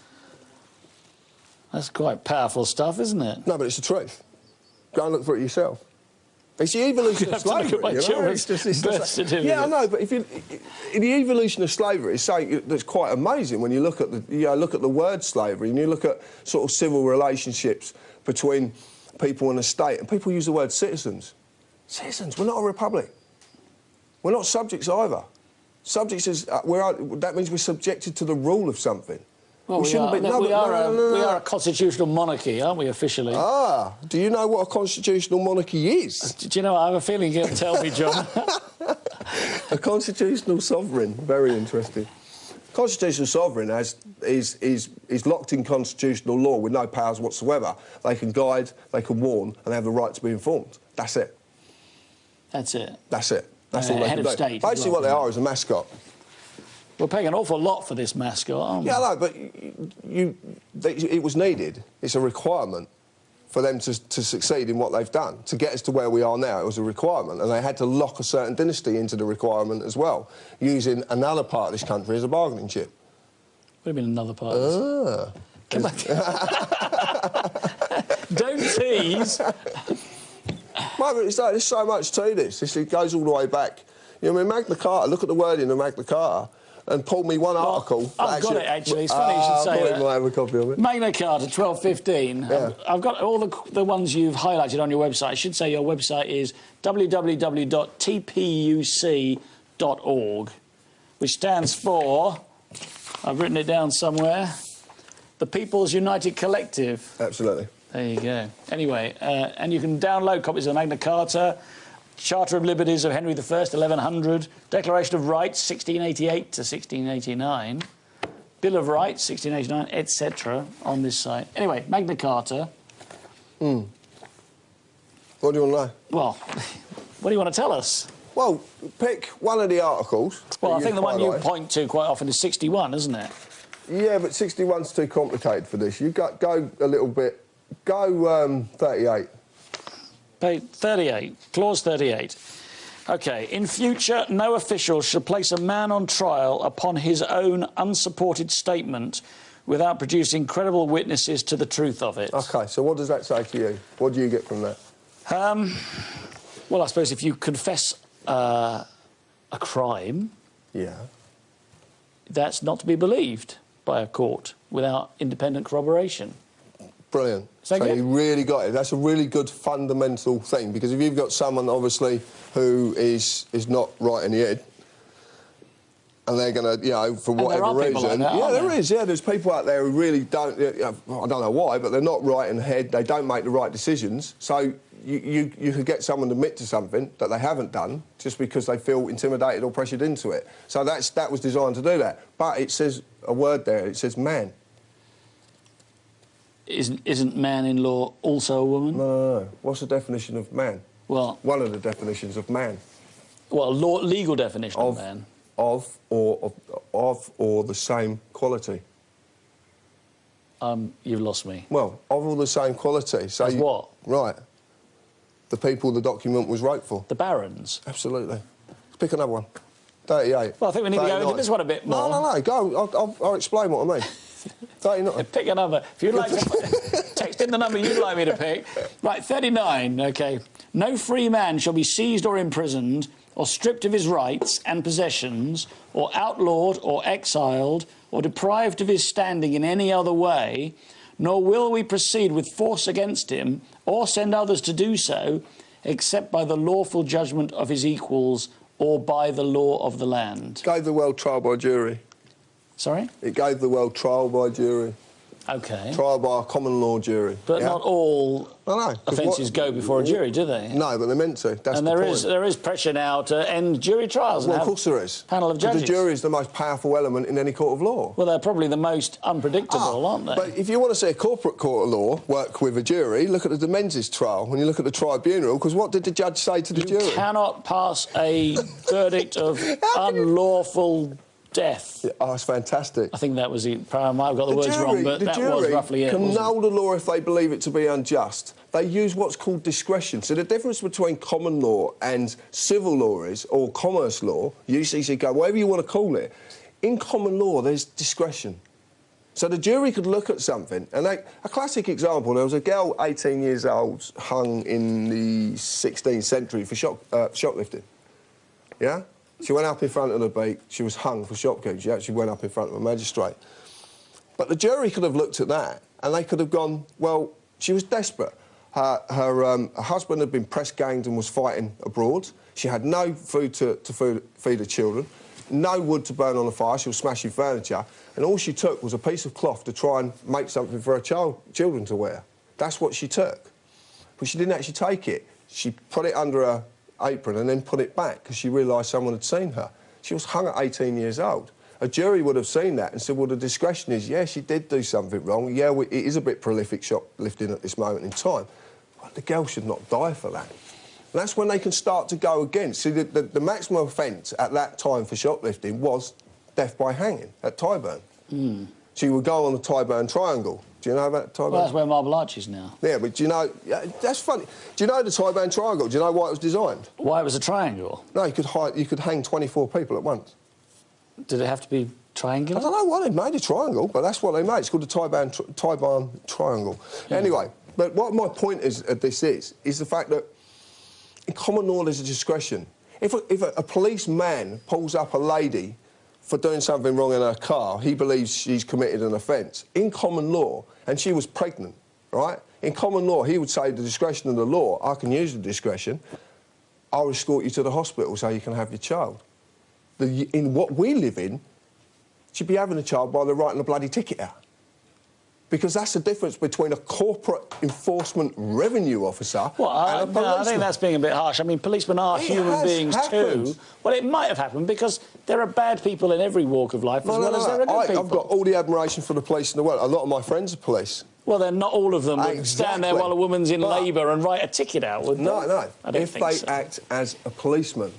That's quite powerful stuff, isn't it? No, but it's the truth. Go and look for it yourself. It's the evolution of slavery. Look at my children's birth certificate. Yeah, I know, but the evolution of slavery is something that's quite amazing when you look at the word slavery and you look at sort of civil relationships between people and a state, and people use the word citizens. Citizens, we're not a republic. We're not subjects either. Subjects is that means we're subjected to the rule of something. Well, we are a constitutional monarchy, aren't we, officially? Ah, do you know what a constitutional monarchy is? Do you know, I have a feeling you'll tell me, John. A constitutional sovereign, very interesting. Constitutional sovereign is locked in constitutional law with no powers whatsoever. They can guide, they can warn, and they have the right to be informed. That's it. That's it? That's it. That's all they can do. State, basically what they are is a mascot. We're paying an awful lot for this mascot, aren't we? Yeah, no, but it was needed. It's a requirement for them to succeed in what they've done. To get us to where we are now, it was a requirement, and they had to lock a certain dynasty into the requirement as well, using another part of this country as a bargaining chip. What do you mean another part? Come on. Don't tease. Mate, but there's so much to this. It goes all the way back. You know, I mean, Magna Carta, look at the wording of Magna Carta, and pull me one article. I've got it, actually. It's funny you should say that. I have a copy of it. Magna Carta, 1215. Yeah. I've got all the ones you've highlighted on your website. I should say your website is www.tpuc.org, which stands for, I've written it down somewhere, the People's United Collective. Absolutely. There you go. Anyway, and you can download copies of Magna Carta, Charter of Liberties of Henry I, 1100, Declaration of Rights, 1688 to 1689, Bill of Rights, 1689, etc., on this site. Anyway, Magna Carta. What do you want to know? Well, what do you want to tell us? Well, pick one of the articles. Well, I think the one you point to quite often is 61, isn't it? Yeah, but 61's too complicated for this. You go a little bit. Go 38. 38, clause 38. OK, in future, no official shall place a man on trial upon his own unsupported statement without producing credible witnesses to the truth of it. OK, so what does that say to you? What do you get from that? Well, I suppose if you confess a crime... Yeah. That's not to be believed by a court without independent corroboration. Brilliant. So you really got it. That's a really good fundamental thing, because if you've got someone, obviously, who is not right in the head, and they're going to, you know, for whatever reason... There is, yeah. There's people out there who really don't... I don't know why, but they're not right in the head. They don't make the right decisions. So you could get someone to admit to something that they haven't done just because they feel intimidated or pressured into it. So that was designed to do that. But it says a word there. It says man. Isn't man in law also a woman? No. What's the definition of man? Well... One of the definitions of man. Well, legal definition of man. Of or the same quality. You've lost me. Well, of all the same quality. So as what? Right. The people the document was wrote for. The barons? Absolutely. Let's pick another one. 38. Well, I think we need to go into this one a bit more. No, go. I'll explain what I mean. 39. Pick a number. If you'd like to text in the number you'd like me to pick. Right, 39, OK. No free man shall be seized or imprisoned or stripped of his rights and possessions or outlawed or exiled or deprived of his standing in any other way, nor will we proceed with force against him or send others to do so, except by the lawful judgment of his equals or by the law of the land. Gave the world trial by jury. Sorry? It gave the world trial by jury. OK. Trial by a common law jury. But not all offences go before a jury, do they? No, but they're meant to. That's and the point. there is pressure now to end jury trials. Well, of course there is. Panel of judges. The jury is the most powerful element in any court of law. Well, they're probably the most unpredictable, aren't they? But if you want to see a corporate court of law work with a jury, look at the de Menzies trial when you look at the tribunal, because what did the judge say to the jury? You cannot pass a verdict of unlawful death. Yeah, oh, it's fantastic. I think that was it. I might have got the words wrong, but that was roughly it. Can null the law if they believe it to be unjust. They use what's called discretion. So the difference between common law and civil law is, or commerce law, UCC code, whatever you want to call it, in common law there's discretion. So the jury could look at something, and a classic example, there was a girl, 18 years old, hung in the 16th century for shoplifting. Yeah? She went up in front of the beak, she was hung for shoplifting. She actually went up in front of a magistrate. But the jury could have looked at that, and they could have gone, well, she was desperate. Her husband had been press-ganged and was fighting abroad. She had no food to feed her children, no wood to burn on the fire, she was smashing furniture, and all she took was a piece of cloth to try and make something for her children to wear. That's what she took. But she didn't actually take it. She put it under her apron and then put it back because she realised someone had seen her. She was hung at 18 years old. A jury would have seen that and said, well, the discretion is, yeah, she did do something wrong. Yeah, it is a bit prolific shoplifting at this moment in time. But the girl should not die for that. And that's when they can start to go against. See, the maximum offence at that time for shoplifting was death by hanging at Tyburn. Mm. So you would go on the Tyburn Triangle. Do you know about Tyburn? Well, that's where Marble Arch is now. Yeah, but do you know... Yeah, that's funny. Do you know the Tyburn Triangle? Do you know why it was designed? Why it was a triangle? No, you could hang 24 people at once. Did it have to be triangular? I don't know why they made a triangle, but that's what they made. It's called the Tyburn Triangle. Yeah. Anyway, but what my point is this is the fact that in common law there's a discretion. If a policeman pulls up a lady for doing something wrong in her car, he believes she's committed an offence. In common law, and she was pregnant, right? In common law, he would say the discretion of the law, I can use the discretion, I'll escort you to the hospital so you can have your child. In what we live in, she'd be having a child while they're writing a bloody ticket out. Because that's the difference between a corporate enforcement revenue officer and a policeman. I think that's being a bit harsh. I mean, policemen are human beings too. Well, it might have happened because there are bad people in every walk of life as well as there are good people. I've got all the admiration for the police in the world. A lot of my friends are police. Well, then not all of them would stand there while a woman's in labour and write a ticket out, would they? No. I don't if think they so. act as a policeman.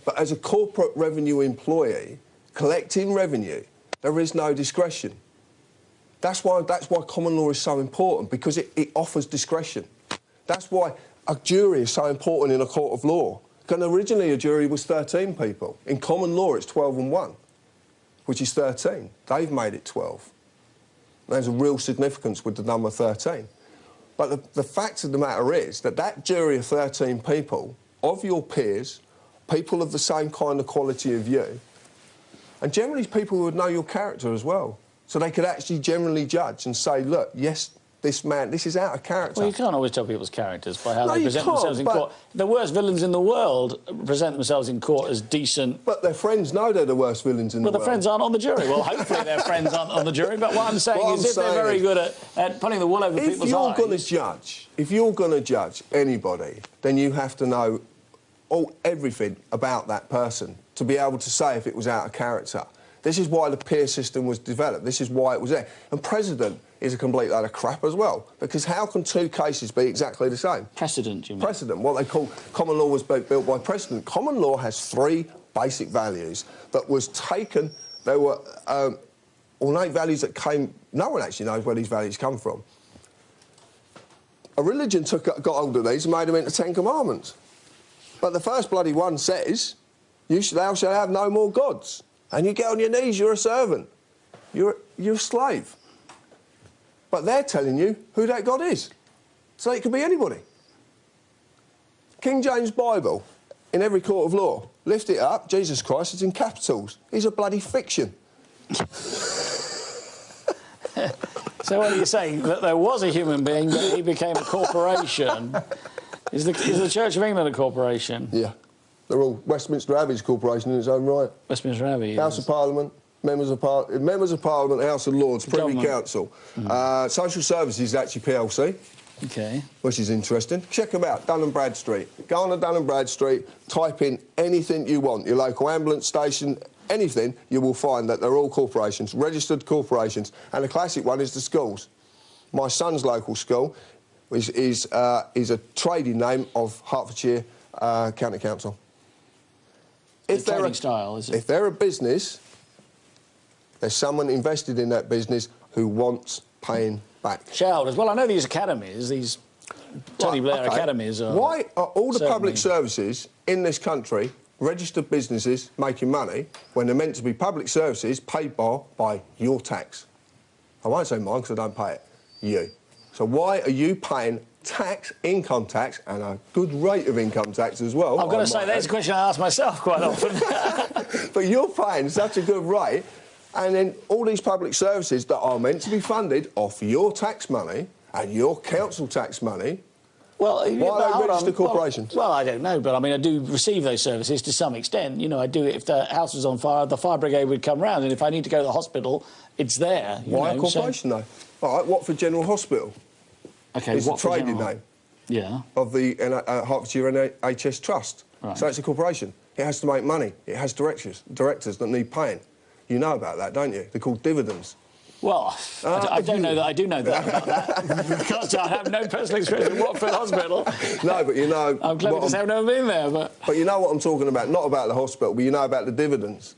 But as a corporate revenue employee, collecting revenue, there is no discretion. That's why common law is so important, because it offers discretion. That's why a jury is so important in a court of law. Because originally a jury was 13 people. In common law, it's 12 and 1, which is 13. They've made it 12. There's a real significance with the number 13. But the fact of the matter is that jury of 13 people, of your peers, people of the same kind of quality of you, and generally people who would know your character as well. So they could actually generally judge and say, look, yes, this man, this is out of character. Well, you can't always tell people's characters by how they present themselves in court. The worst villains in the world present themselves in court as decent. But their friends know they're the worst villains in the world. Well, the friends aren't on the jury. Well, hopefully their friends aren't on the jury. But what I'm saying is if they're very good at putting the wool over people's eyes... If you're going to judge anybody, then you have to know everything about that person to be able to say if it was out of character. This is why the peer system was developed. This is why it was there. And precedent is a complete load of crap as well, because how can two cases be exactly the same? Precedent, you mean? Precedent. What they call common law was built by precedent. Common law has 3 basic values that was taken. They were ornate values that came... No one actually knows where these values come from. A religion got hold of these and made them into 10 commandments. But the first bloody one says, thou shalt have no more gods. And you get on your knees, you're a servant. You're a slave. But they're telling you who that God is. So it could be anybody. King James Bible, in every court of law, lift it up, Jesus Christ, it's in capitals. He's a bloody fiction. So what are you saying? That there was a human being, but he became a corporation. Is the Church of England a corporation? Yeah. They're all Westminster Abbey's corporation in its own right. Westminster Abbey, House of Parliament, Members of Parliament, House of Lords, Privy Council. Social Services is actually PLC. OK. Which is interesting. Check them out, Dun & Bradstreet. Go on to Dun & Bradstreet, type in anything you want, your local ambulance station, anything, you will find that they're all corporations, registered corporations. And the classic one is the schools. My son's local school is a trading name of Hertfordshire County Council. Trading style, is it? If they're a business, There's someone invested in that business who wants paying back. Shareholders. Well, I know these academies, these Tony Blair academies are... Why are all the public services in this country registered businesses making money when they're meant to be public services paid by your tax? I won't say mine because I don't pay it. You. So why are you paying tax, income tax, and a good rate of income tax as well? I've got to say, that's a question I ask myself quite often. But you're paying such a good rate, and then all these public services that are meant to be funded off your tax money and your council tax money, well, why are they registered corporations? Well, I don't know, but I mean, I do receive those services to some extent. You know, I do. If the house was on fire, the fire brigade would come round, and if I need to go to the hospital, it's there. Why a corporation, though? All right, Watford General Hospital. Okay, it's a trading name. Yeah. Of the Hertfordshire NHS Trust. Right. So it's a corporation. It has to make money. It has directors that need paying. You know about that, don't you? They're called dividends. Well, I don't know that. I do know that about that because I have no personal experience in Watford Hospital. No, but you know... I'm clever to say I've never been there, but... But you know what I'm talking about. Not about the hospital, but you know about the dividends.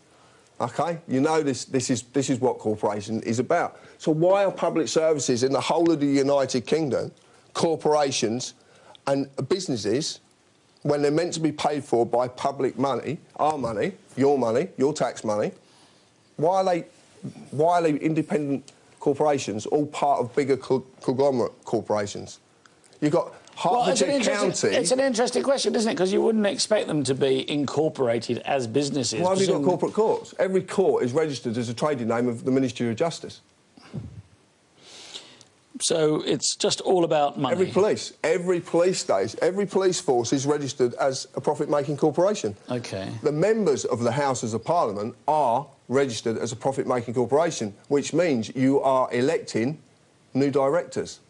OK? You know this is what corporation is about. So why are public services in the whole of the United Kingdom, corporations and businesses, when they're meant to be paid for by public money, our money, your tax money, why are they independent corporations, all part of bigger conglomerate corporations? You've got Hertfordshire County... It's an interesting question, isn't it? Because you wouldn't expect them to be incorporated as businesses. Why have you got corporate courts? Every court is registered as a trading name of the Ministry of Justice. So it's just all about money. Every police station, every police force is registered as a profit-making corporation. OK. The members of the Houses of Parliament are registered as a profit-making corporation, which means you are electing new directors.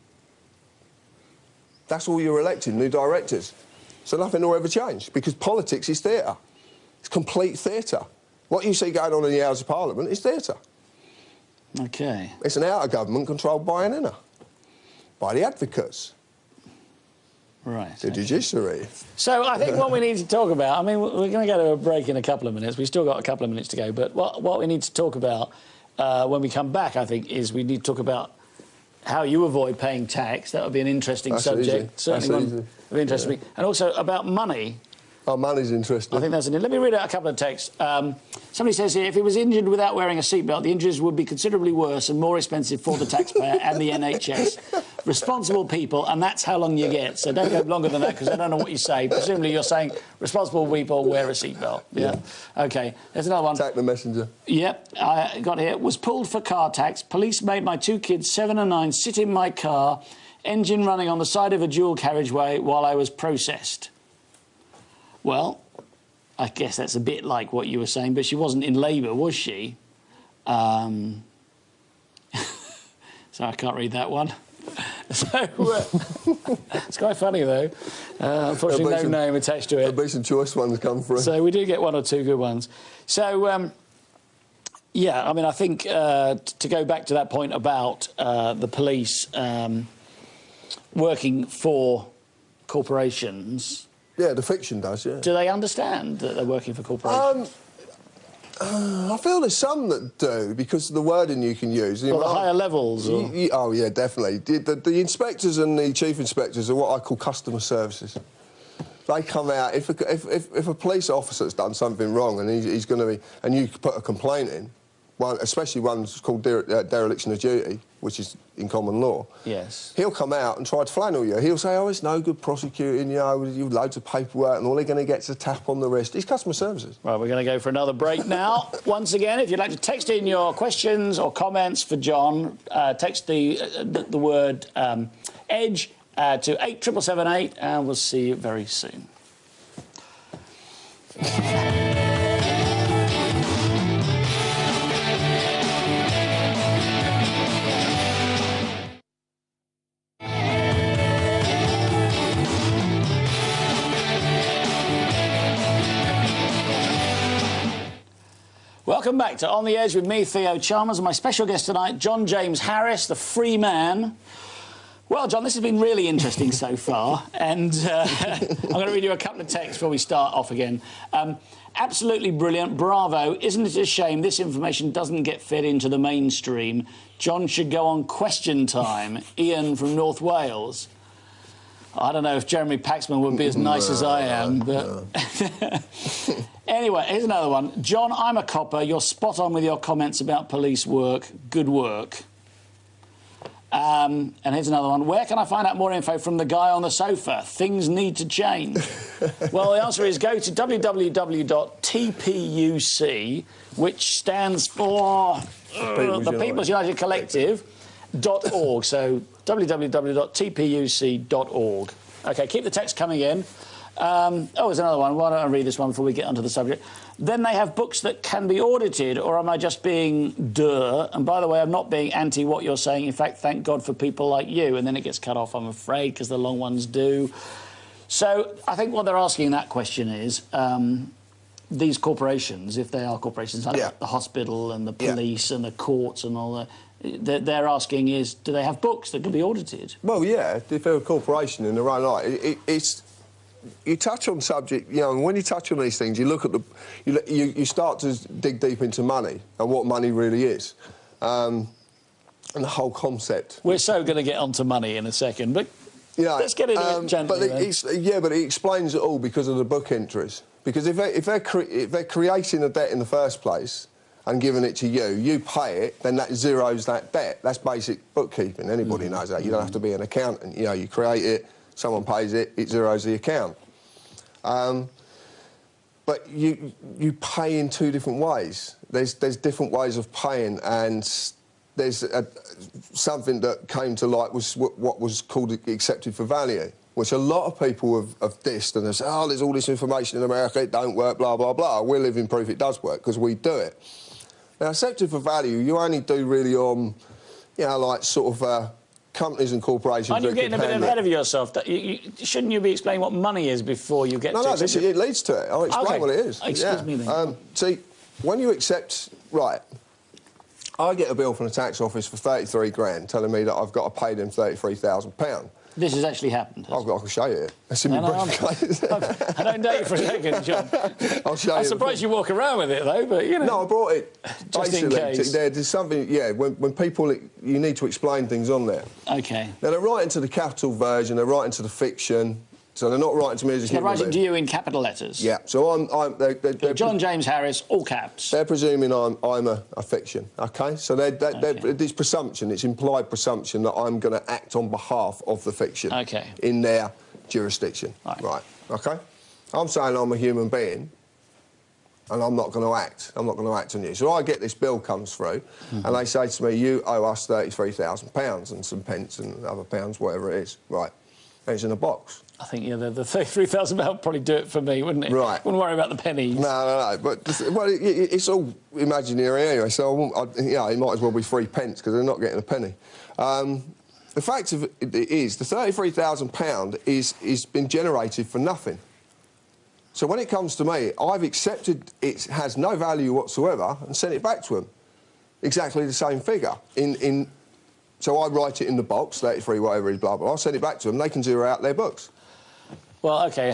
That's all you're electing, new directors. So nothing will ever change, because politics is theatre. It's complete theatre. What you see going on in the House of Parliament is theatre. OK. It's an outer government controlled by an inner. By the advocates. Right. The judiciary. So I think what we need to talk about, I mean, we're going to go to a break in a couple of minutes. We've still got a couple of minutes to go. But what we need to talk about when we come back, I think, is we need to talk about how you avoid paying tax. That would be an interesting subject. Easy. Certainly That's one easy. of interest to me. And also about money. Oh, money's interesting. I think that's an... Let me read out a couple of texts. Somebody says here, if he was injured without wearing a seatbelt, the injuries would be considerably worse and more expensive for the taxpayer and the NHS. Responsible people, and that's how long you get. So don't go longer than that, because I don't know what you say. Presumably you're saying responsible people wear a seatbelt. Yeah. OK, there's another one. Attack the messenger. Yep, I got here. Was pulled for car tax. Police made my two kids, 7 and 9, sit in my car, engine running on the side of a dual carriageway while I was processed. Well, I guess that's a bit like what you were saying, but she wasn't in labour, was she? So I can't read that one. So, it's quite funny, though. Unfortunately, no name attached to it. There'll be some choice ones come through. So we do get one or two good ones. So, yeah, I mean, I think to go back to that point about the police working for corporations... Yeah, the fiction does, yeah. Do they understand that they're working for corporations? I feel there's some that do, because of the wording you can use. Well, the higher levels? Or... Oh, yeah, definitely. The inspectors and the chief inspectors are what I call customer services. They come out... If a police officer's done something wrong and he's going to be... And you put a complaint in, especially one's called dereliction of duty, which is in common law. Yes. He'll come out and try to flannel you. He'll say, oh, it's no good prosecuting, you know, you've loads of paperwork and all they're going to get is a tap on the wrist. It's customer services. Right, we're going to go for another break now. Once again, if you'd like to text in your questions or comments for John, text the word EDGE to 87778 and we'll see you very soon. Welcome back to On the Edge with me, Theo Chalmers, and my special guest tonight, John James Harris, the free man. Well, John, this has been really interesting so far, and I'm going to read you a couple of texts before we start off again. Absolutely brilliant, bravo. Isn't it a shame this information doesn't get fed into the mainstream? John should go on Question Time. Ian from North Wales. I don't know if Jeremy Paxman would be as nice as I am, but... Anyway, here's another one. John, I'm a copper. You're spot on with your comments about police work. Good work. And here's another one. Where can I find out more info from the guy on the sofa? Things need to change. Well, the answer is go to www.tpuc, which stands for the People's United Collective.org. So www.tpuc.org. OK, keep the text coming in. Oh, there's another one. Why don't I read this one before we get onto the subject? Then they have books that can be audited, or am I just being duh? And by the way, I'm not being anti what you're saying. In fact, thank God for people like you. And then it gets cut off, I'm afraid, because the long ones do. So I think what they're asking in that question is these corporations, if they are corporations like the hospital and the police and the courts and all that, they're asking is, do they have books that can be audited? Well, yeah, if they're a corporation in their own right, it's... You touch on subject, you know, and when you touch on these things, you look at the... You start to dig deep into money and what money really is. And the whole concept. We're so going to get onto money in a second, but let's get into it gently. But but it explains it all because of the book entries. Because if they're creating a debt in the first place and giving it to you, you pay it, then that zeroes that debt. That's basic bookkeeping. Anybody knows that. You don't have to be an accountant. You know, you create it, someone pays it, it zeroes the account. But you pay in two different ways. There's different ways of paying, and there's something that came to light was what was called accepted for value, which a lot of people have dissed, and they say, oh, there's all this information in America, it don't work, blah, blah, blah. We're living proof it does work, because we do it. Now, accepted for value, you only do really on, you know, like sort of... companies and corporations. Aren't you getting a bit ahead of yourself? Shouldn't you be explaining what money is before you get to it? No, it leads to it. I'll explain what it is. Excuse me then. See, when you accept... Right, I get a bill from the tax office for 33 grand telling me that I've got to pay them £33,000. This has actually happened. I can show you it. It's in my briefcase. I don't doubt you for a second, John. I'll show you. I'm surprised you walk around with it, though, but, you know... No, I brought it just in case. There's something, yeah, when people... You need to explain things on there. OK. Now, they're writing to the capital version, they're writing to the fiction, so they're not writing to me as a human being. They're writing to you in capital letters? Yeah, so they're John James Harris, all caps. They're presuming I'm a fiction, OK? So it's presumption, it's implied presumption that I'm going to act on behalf of the fiction in their jurisdiction. Right, OK? I'm saying I'm a human being, and I'm not going to act. I'm not going to act on you. So I get this bill comes through, and they say to me, you owe us £33,000 and some pence and other pounds, whatever it is. Right. And it's in a box. I think, yeah, the £33,000 would probably do it for me, wouldn't it? Right. Wouldn't worry about the pennies. No. But, well, it's all imaginary anyway, so, you know, it might as well be 3 pence because they're not getting a penny. The fact of it is, the £33,000 is been generated for nothing. So when it comes to me, I've accepted it has no value whatsoever and sent it back to them. Exactly the same figure. So I write it in the box, 33, whatever it is, blah, blah, blah. I send it back to them, they can zero out their books. Well, OK,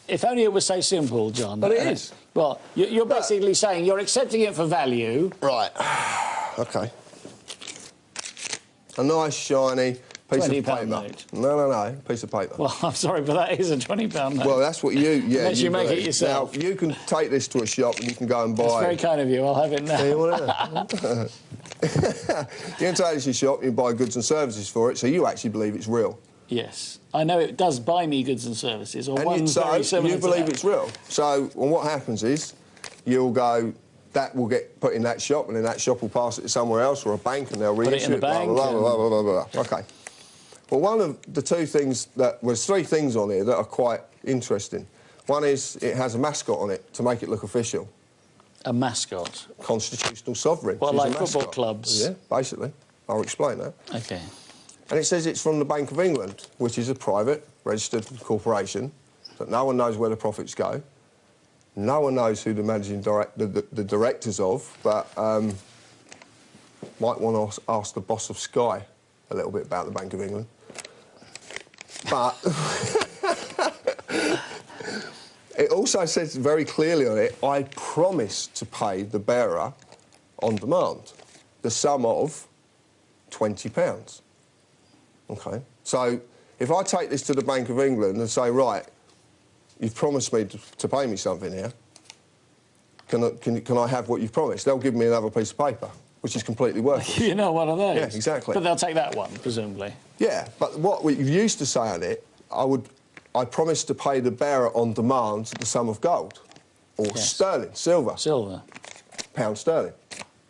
if only it was so simple, John. But it is. Well, you're basically saying you're accepting it for value. Right. OK. A nice, shiny piece of paper. Note. No, piece of paper. Well, I'm sorry, but that is a £20 note. Well, that's what you... Yeah, unless you make it yourself. Now, you can take this to a shop and you can go and buy... That's very kind of you. I'll have it now. Do you want it? You can take this to your shop, you can buy goods and services for it, so you actually believe it's real. Yes. I know it does buy me goods and services, or one very similar you believe it's real. So, well, what happens is, you'll go... That will get put in that shop, and then that shop will pass it to somewhere else, or a bank, and they'll reissue it, blah, blah, blah, blah, blah, blah, blah. OK. Well, one of the two things that... There's 3 things on here that are quite interesting. One is it has a mascot on it to make it look official. A mascot? Constitutional sovereign. Well, like football clubs? Yeah, basically. I'll explain that. OK. And it says it's from the Bank of England, which is a private, registered corporation, that no one knows where the profits go. No one knows who the managing the directors of, but might want to ask the boss of Sky a little bit about the Bank of England. But it also says very clearly on it, I promise to pay the bearer on demand the sum of £20. OK? So if I take this to the Bank of England and say, right, you've promised me to pay me something here, can I have what you've promised? They'll give me another piece of paper, which is completely worthless. You know, one of those. Yeah, exactly. But they'll take that one, presumably. Yeah, but what we used to say on it, I promise to pay the bearer on demand the sum of gold, or sterling, silver. Silver. Pound sterling,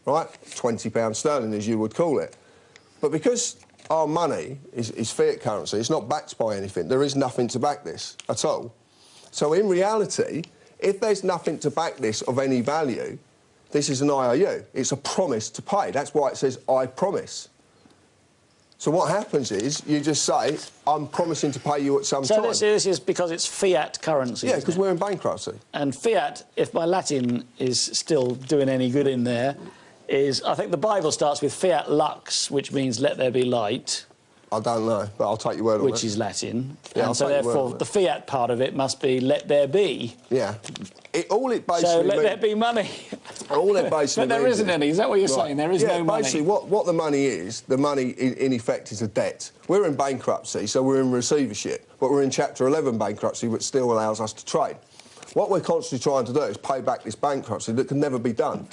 right? £20 sterling, as you would call it. But because our money is fiat currency, it's not backed by anything, there is nothing to back this at all. So in reality, if there's nothing to back this of any value, this is an IOU. It's a promise to pay. That's why it says, I promise. So what happens is, you just say, I'm promising to pay you at some time. So this is because it's fiat currency, yeah, because we're in bankruptcy. And fiat, if my Latin is still doing any good in there, is, I think the Bible starts with fiat lux, which means let there be light. I don't know, but I'll take your word on it. Which is Latin. Yeah, and so therefore the fiat part of it must be let there be. Yeah. All it basically so let there be money. All it basically But there isn't any, is that what you're saying? There is no money. Basically what the money is, the money in effect is a debt. We're in bankruptcy, so we're in receivership, but we're in Chapter 11 bankruptcy, which still allows us to trade. What we're constantly trying to do is pay back this bankruptcy that can never be done,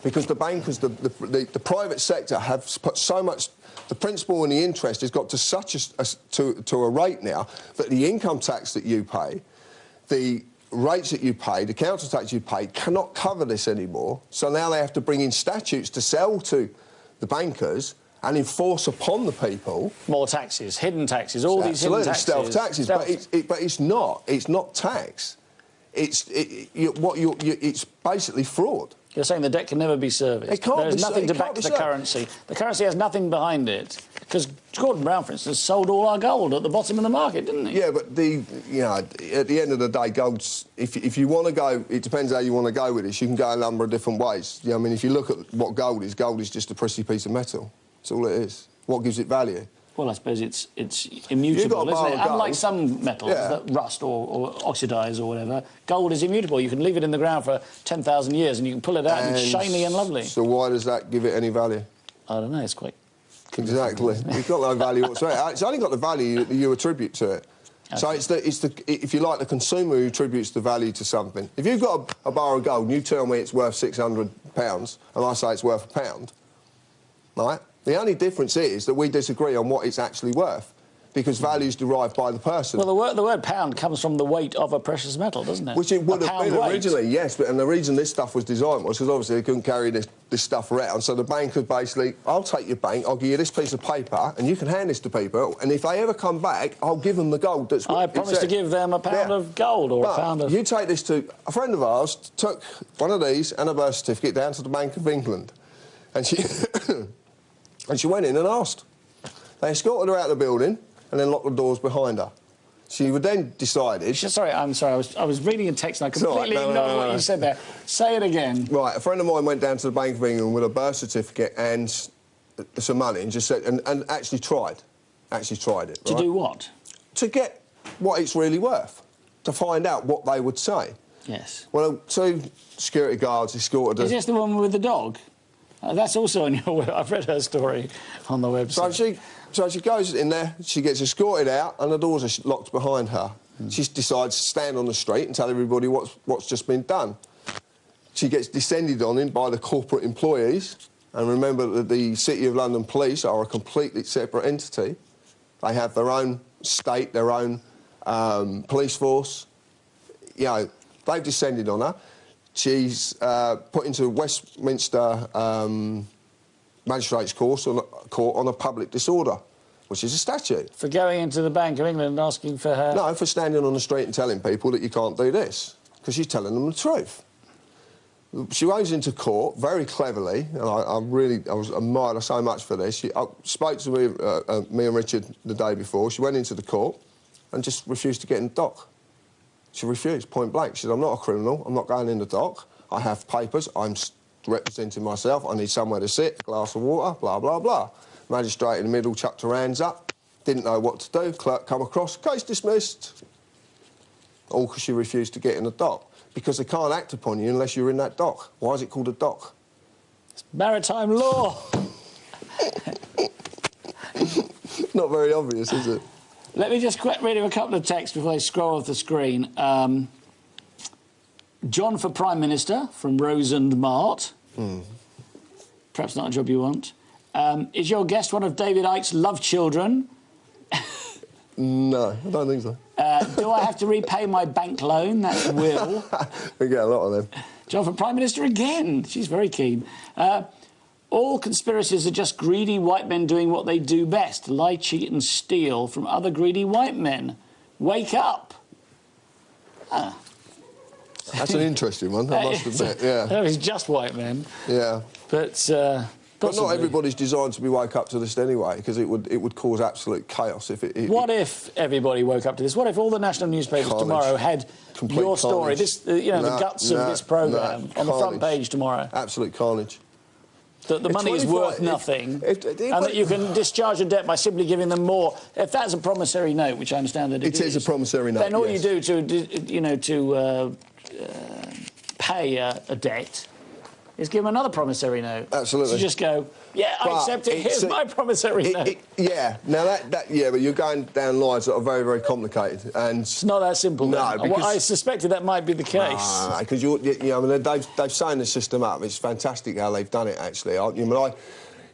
because the bankers, the private sector have put so much. The principal and the interest has got to such a rate now that the income tax that you pay, the rates that you pay, the council tax you pay, cannot cover this anymore. So now they have to bring in statutes to sell to the bankers and enforce upon the people. More taxes, hidden taxes, all these hidden taxes. Stealth taxes, but it's not. It's not tax. It's basically fraud. You're saying the debt can never be serviced. It can't There's be nothing to back the currency. The currency has nothing behind it. Because Gordon Brown, for instance, sold all our gold at the bottom of the market, didn't he? Yeah, but at the end of the day, gold's, if you want to go, it depends how you want to go with this. You can go a number of different ways. You know, I mean, if you look at what gold is just a precious piece of metal. That's all it is. What gives it value? Well, I suppose it's immutable, isn't it? Unlike some metals that rust or oxidise or whatever, gold is immutable. You can leave it in the ground for 10,000 years and you can pull it out and it's shiny and lovely. So why does that give it any value? I don't know, it's quite... Exactly. It's got no value whatsoever. It's only got the value that you attribute to it. Okay. So it's if you like, the consumer who attributes the value to something. If you've got a bar of gold and you tell me it's worth £600 and I say it's worth £1, right? The only difference is that we disagree on what it's actually worth, because value is derived by the person. Well, the word pound comes from the weight of a precious metal, doesn't it? Which it would have been originally, yes, and the reason this stuff was designed was because obviously they couldn't carry this stuff around, so the bank could basically, I'll take your bank, I'll give you this piece of paper, and you can hand this to people, and if they ever come back, I'll give them the gold that's... I promise to give them a pound of gold or a pound of... You take this to... A friend of ours took one of these and a birth certificate down to the Bank of England, and she... And she went in and asked. They escorted her out of the building and then locked the doors behind her. She would then decided... Sorry, I'm sorry. I was reading a text and I completely ignored what you said there. Say it again. Right, a friend of mine went down to the Bank of England with a birth certificate and some money and just said... And actually tried. Actually tried it, To do what? To get what it's really worth. To find out what they would say. Yes. Well, two security guards escorted her... Is this the woman with the dog? That's also on your web. I've read her story on the website. So she goes in there, she gets escorted out, and the doors are locked behind her. She decides to stand on the street and tell everybody what's just been done. She gets descended on in by the corporate employees, and remember that the City of London Police are a completely separate entity. They have their own state, their own police force. You know, they've descended on her. She's put into Westminster Magistrates Court on a public disorder, which is a statute. For going into the Bank of England and asking for her... No, for standing on the street and telling people that you can't do this, because she's telling them the truth. She goes into court very cleverly, and I was admired her so much for this. She spoke to me and Richard the day before. She went into the court and just refused to get in the dock. She refused, point blank. She said, I'm not a criminal, I'm not going in the dock. I have papers, I'm representing myself, I need somewhere to sit, a glass of water, blah, blah, blah. Magistrate in the middle chucked her hands up, didn't know what to do. Clerk come across, case dismissed. All because she refused to get in the dock. Because they can't act upon you unless you're in that dock. Why is it called a dock? It's maritime law. Not very obvious, is it? Let me just read you a couple of texts before they scroll off the screen. John for Prime Minister from Rose and Mart. Perhaps not a job you want. Is your guest one of David Icke's love children? No, I don't think so. Do I have to repay my bank loan? That's Will. We get a lot of them. John for Prime Minister again. She's very keen. All conspiracies are just greedy white men doing what they do best. Lie, cheat and steal from other greedy white men. Wake up. That's an interesting one, I must admit, yeah. No, it's just white men. Yeah. But not everybody's designed to be woke up to this anyway, because it would cause absolute chaos if it... What if everybody woke up to this? What if all the national newspapers tomorrow had Complete your story, carnage. this, the guts of this programme on the front page tomorrow? Absolute carnage. That the money is worth nothing, and that you can discharge a debt by simply giving them more. If that's a promissory note, which I understand that it is a promissory note, then all you do to pay a debt is give them another promissory note. Absolutely. So just go, yeah, I accept it. Here's my promissory note. Yeah. Now but you're going down lines that are very, very complicated, and it's not that simple. No, because I suspected that might be the case. No, because they've signed the system up. It's fantastic how they've done it. Actually,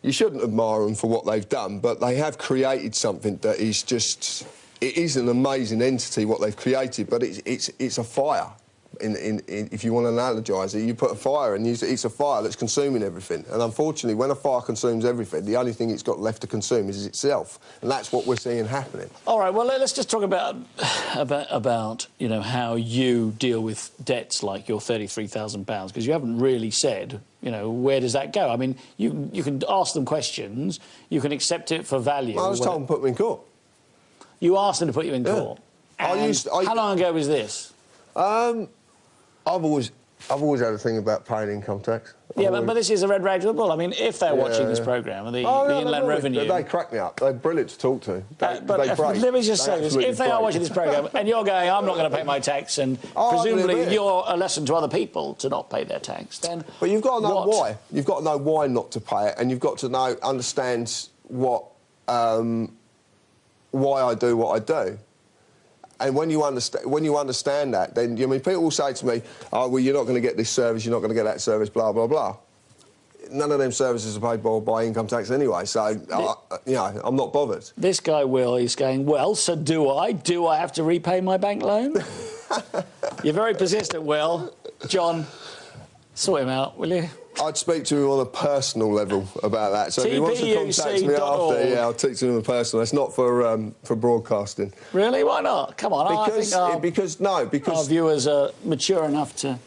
you shouldn't admire them for what they've done, but they have created something that is just. It is an amazing entity what they've created, but it's a fire. If you want to analogise it, you put a fire and it's a fire that's consuming everything. And unfortunately, when a fire consumes everything, the only thing it's got left to consume is itself. And that's what we're seeing happening. All right, well, let's just talk about how you deal with debts like your £33,000, because you haven't really said, where does that go? I mean, you can ask them questions, you can accept it for value. I was told to put them in court. You asked them to put you in court? How long ago was this? I've always had a thing about paying income tax. Yeah, but this is a red rag to the bull. I mean, if they're watching this programme, the Inland Revenue... They crack me up. They're brilliant to talk to. Let me just say this. If they are watching this programme and you're going, I'm not going to pay my tax, and presumably you're a lesson to other people to not pay their tax, then... But you've got to know why. You've got to know why not to pay it, and you've got to understand why I do what I do. And when you understand that, then people will say to me, "Oh, well, you're not going to get this service, you're not going to get that service, blah blah blah." None of them services are paid by income tax anyway, so I'm not bothered. This guy Will is going, well, so do I? Do I have to repay my bank loan? You're very persistent, Will. John, sort him out, will you? I'd speak to him on a personal level about that. So if he wants to contact me after, I'll teach him on a personal. It's not for broadcasting. Really? Why not? Come on. Because our viewers are mature enough to...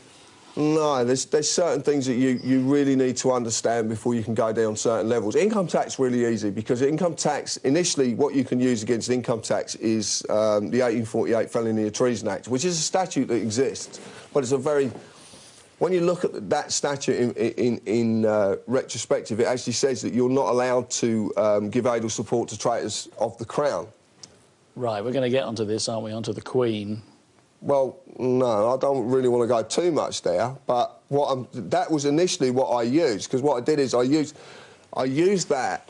No, there's certain things that you really need to understand before you can go down certain levels. Income tax really easy, because income tax, initially what you can use against income tax is the 1848 Felony of Treason Act, which is a statute that exists, but it's a very... When you look at that statute in retrospective, it actually says that you're not allowed to give aid or support to traitors of the Crown. Right, we're going to get onto this, aren't we, onto the Queen? Well, no, I don't really want to go too much there, but that was initially what I used, because what I did is I used that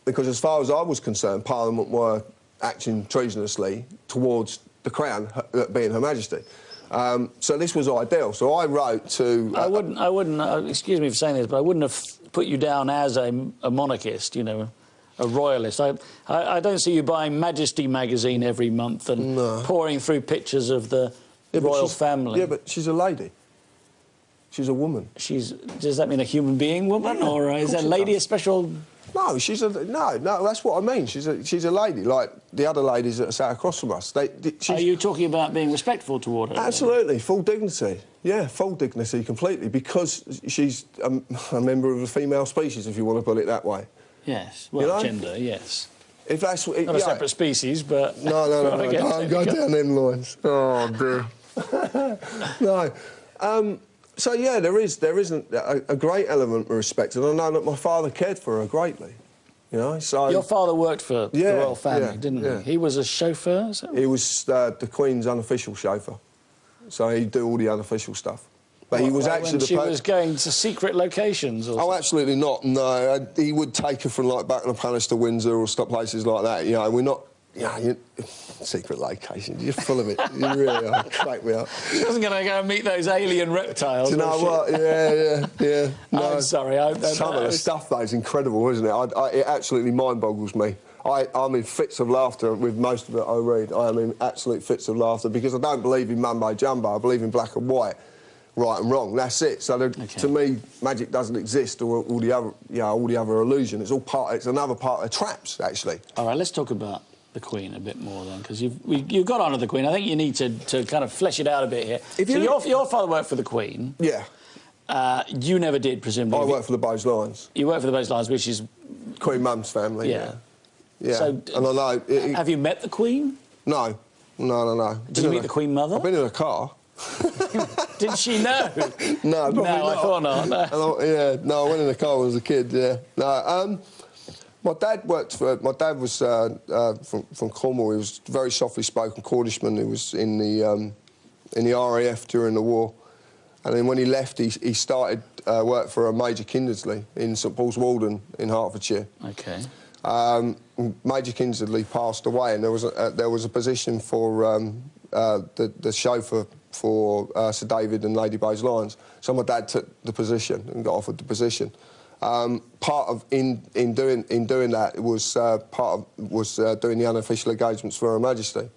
because, as far as I was concerned, Parliament were acting treasonously towards the Crown, being Her Majesty. So this was ideal. So I wrote to... I wouldn't, excuse me for saying this, but I wouldn't have put you down as a monarchist, a royalist. I don't see you buying Majesty magazine every month and pouring through pictures of the royal family. Yeah, but she's a lady. She's a woman. Does that mean a human being woman, or is that lady a special... No, no, that's what I mean. She's a lady, like the other ladies that are sat across from us. Are you talking about being respectful toward her? Absolutely, full dignity. Yeah, full dignity completely, because she's a member of a female species, if you want to put it that way. Yes, well, gender, yes. If that's not a separate species, but no, don't go down them lines. Oh dear. No. So yeah, there isn't a great element of respect, and I know that my father cared for her greatly. You know, so... Your father worked for the royal family, didn't he? He was a chauffeur, is it? He was the Queen's unofficial chauffeur. So he'd do all the unofficial stuff. But he was actually when she was going to secret locations or something? absolutely not, no. He would take her from, like, Buckingham Palace to Windsor or stuff, places like that, you know. We're not... secret locations, you're full of it. You really are. Crack me up. She wasn't going to go and meet those alien reptiles. Do you know what? Yeah. No. I'm sorry. Some of the stuff, though, is incredible, isn't it? It absolutely mind-boggles me. I'm in fits of laughter with most of it I read. I am in absolute fits of laughter because I don't believe in mumbo-jumbo. I believe in black and white, right and wrong. That's it. So to me, magic doesn't exist, or all the other illusion. It's all part. It's another part of traps, actually. All right, let's talk about the Queen a bit more then, because you've got on to the Queen. I think you need to kind of flesh it out a bit here. Your father worked for the Queen. Yeah. You never did, presumably. I worked for the Bowes Lions. You worked for the Bowes Lions, which is Queen Mum's family. Yeah. So, and I know. Have you met the Queen? No. Did you meet the Queen Mother? I've been in a car. Did she know? No, probably not. I thought not. No. I went in a car when I was a kid. Yeah. No. My dad worked for... My dad was from Cornwall. He was a very softly spoken Cornishman. He was in the RAF during the war. And then when he left, he started work for Major Kindersley in St Paul's Walden in Hertfordshire. OK. Major Kindersley passed away, and there was a position for the chauffeur for Sir David and Lady Bowes Lions. So my dad took the position and got offered the position. Part of in doing that was doing the unofficial engagements for Her Majesty.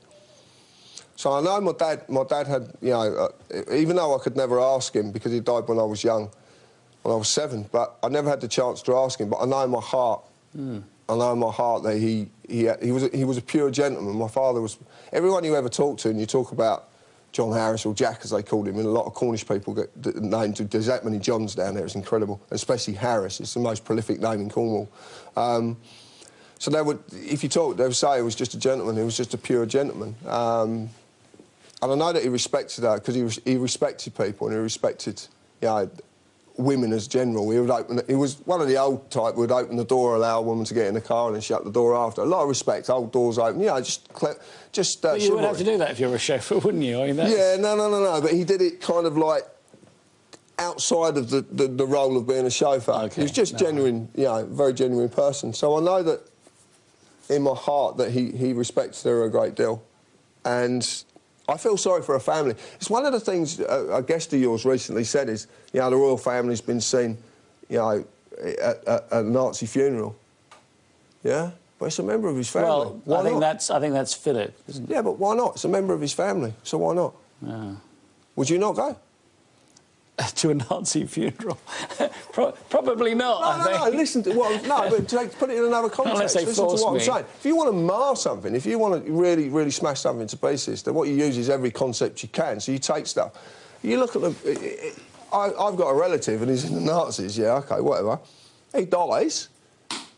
So I know my dad had, you know, even though I could never ask him because he died when I was young, when I was 7, but I never had the chance to ask him. But I know in my heart, I know in my heart that he was a pure gentleman. My father was... Everyone you ever talk to, and you talk about John Harris, or Jack as they called him, and a lot of Cornish people get named. There's that many Johns down there, it's incredible. Especially Harris, it's the most prolific name in Cornwall. So if you talk, they would say he was just a gentleman, he was just a pure gentleman. And I know that he respected that because he respected people, and he respected, you know, women as general. He was one of the old type who would open the door, allow a woman to get in the car, and then shut the door after. A lot of respect, old doors open, you know, But you would have to do that if you were a chauffeur, wouldn't you? I mean, yeah, no. But he did it kind of like outside of the role of being a chauffeur. Okay, he was just genuine, you know, very genuine person. So I know that in my heart that he respects her a great deal, and I feel sorry for her family. It's one of the things a guest of yours recently said is, you know, the royal family's been seen, you know, at a Nazi funeral. Yeah, but it's a member of his family. Well, I think that's Philip, isn't it? Yeah, but why not? It's a member of his family, so why not? Yeah. Would you not go? To a Nazi funeral? Probably not. No, listen to but put it in another context. Listen to what I'm saying. If you want to mar something, if you want to really, really smash something to pieces, then what you use is every concept you can. So you take stuff. You look at the... I've got a relative and he's in the Nazis. Yeah, OK, whatever. He dies.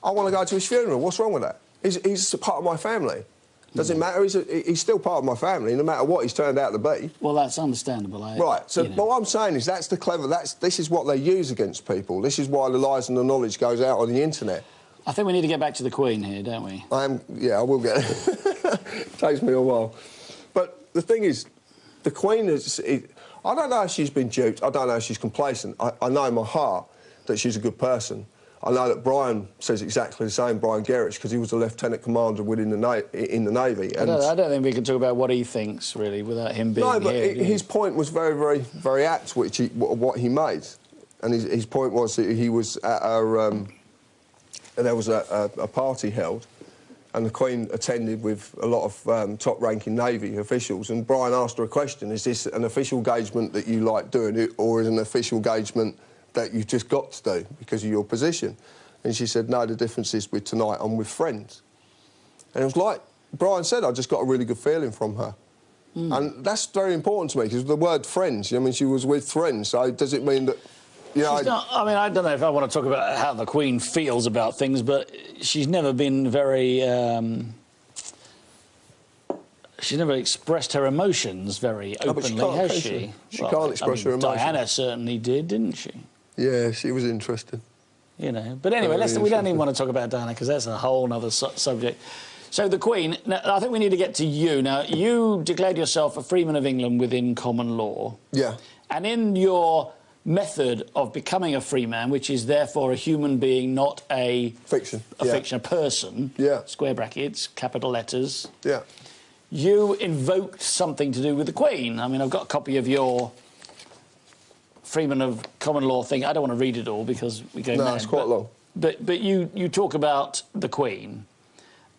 I want to go to his funeral. What's wrong with that? He's a part of my family. Doesn't matter. He's still part of my family, no matter what he's turned out to be. Well, that's understandable. Right. So, but what I'm saying is that's the clever. This is what they use against people. This is why the lies and the knowledge goes out on the internet. I think we need to get back to the Queen here, don't we? Yeah, I will get it. Takes me a while. But the thing is, the Queen is... I don't know if she's been duped. I don't know if she's complacent. I know in my heart that she's a good person. I know that Brian says exactly the same, Brian Gerrich, because he was a lieutenant commander in the Navy. And I don't think we can talk about what he thinks, really, without him being here. No, but his point was very, very, very apt, what he made. And his point was that he was at there was a party held, and the Queen attended with a lot of top-ranking Navy officials, and Brian asked her a question: is this an official engagement that you like doing it, or is it an official engagement that you've just got to do because of your position? And she said, no, the difference is with tonight, I'm with friends. And it was like Brian said, I just got a really good feeling from her. And that's very important to me, because the word friends, I mean, she was with friends, so does it mean that... You know, I mean, I don't know if I want to talk about how the Queen feels about things, but she's never been very... she's never expressed her emotions very openly, has she? She can't express her emotions. Diana certainly did, didn't she? Yeah, she was interesting. you know. But anyway, we don't even want to talk about Diana because that's a whole other subject. So the Queen, now, I think we need to get to you. Now, you declared yourself a freeman of England within common law. Yeah. And in your method of becoming a free man, which is therefore a human being, not a... Fiction. A person. Yeah. Square brackets, capital letters. Yeah. You invoked something to do with the Queen. I mean, I've got a copy of your freeman of common law thing. I don't want to read it all because we go mad. No, it's quite long. But you talk about the Queen,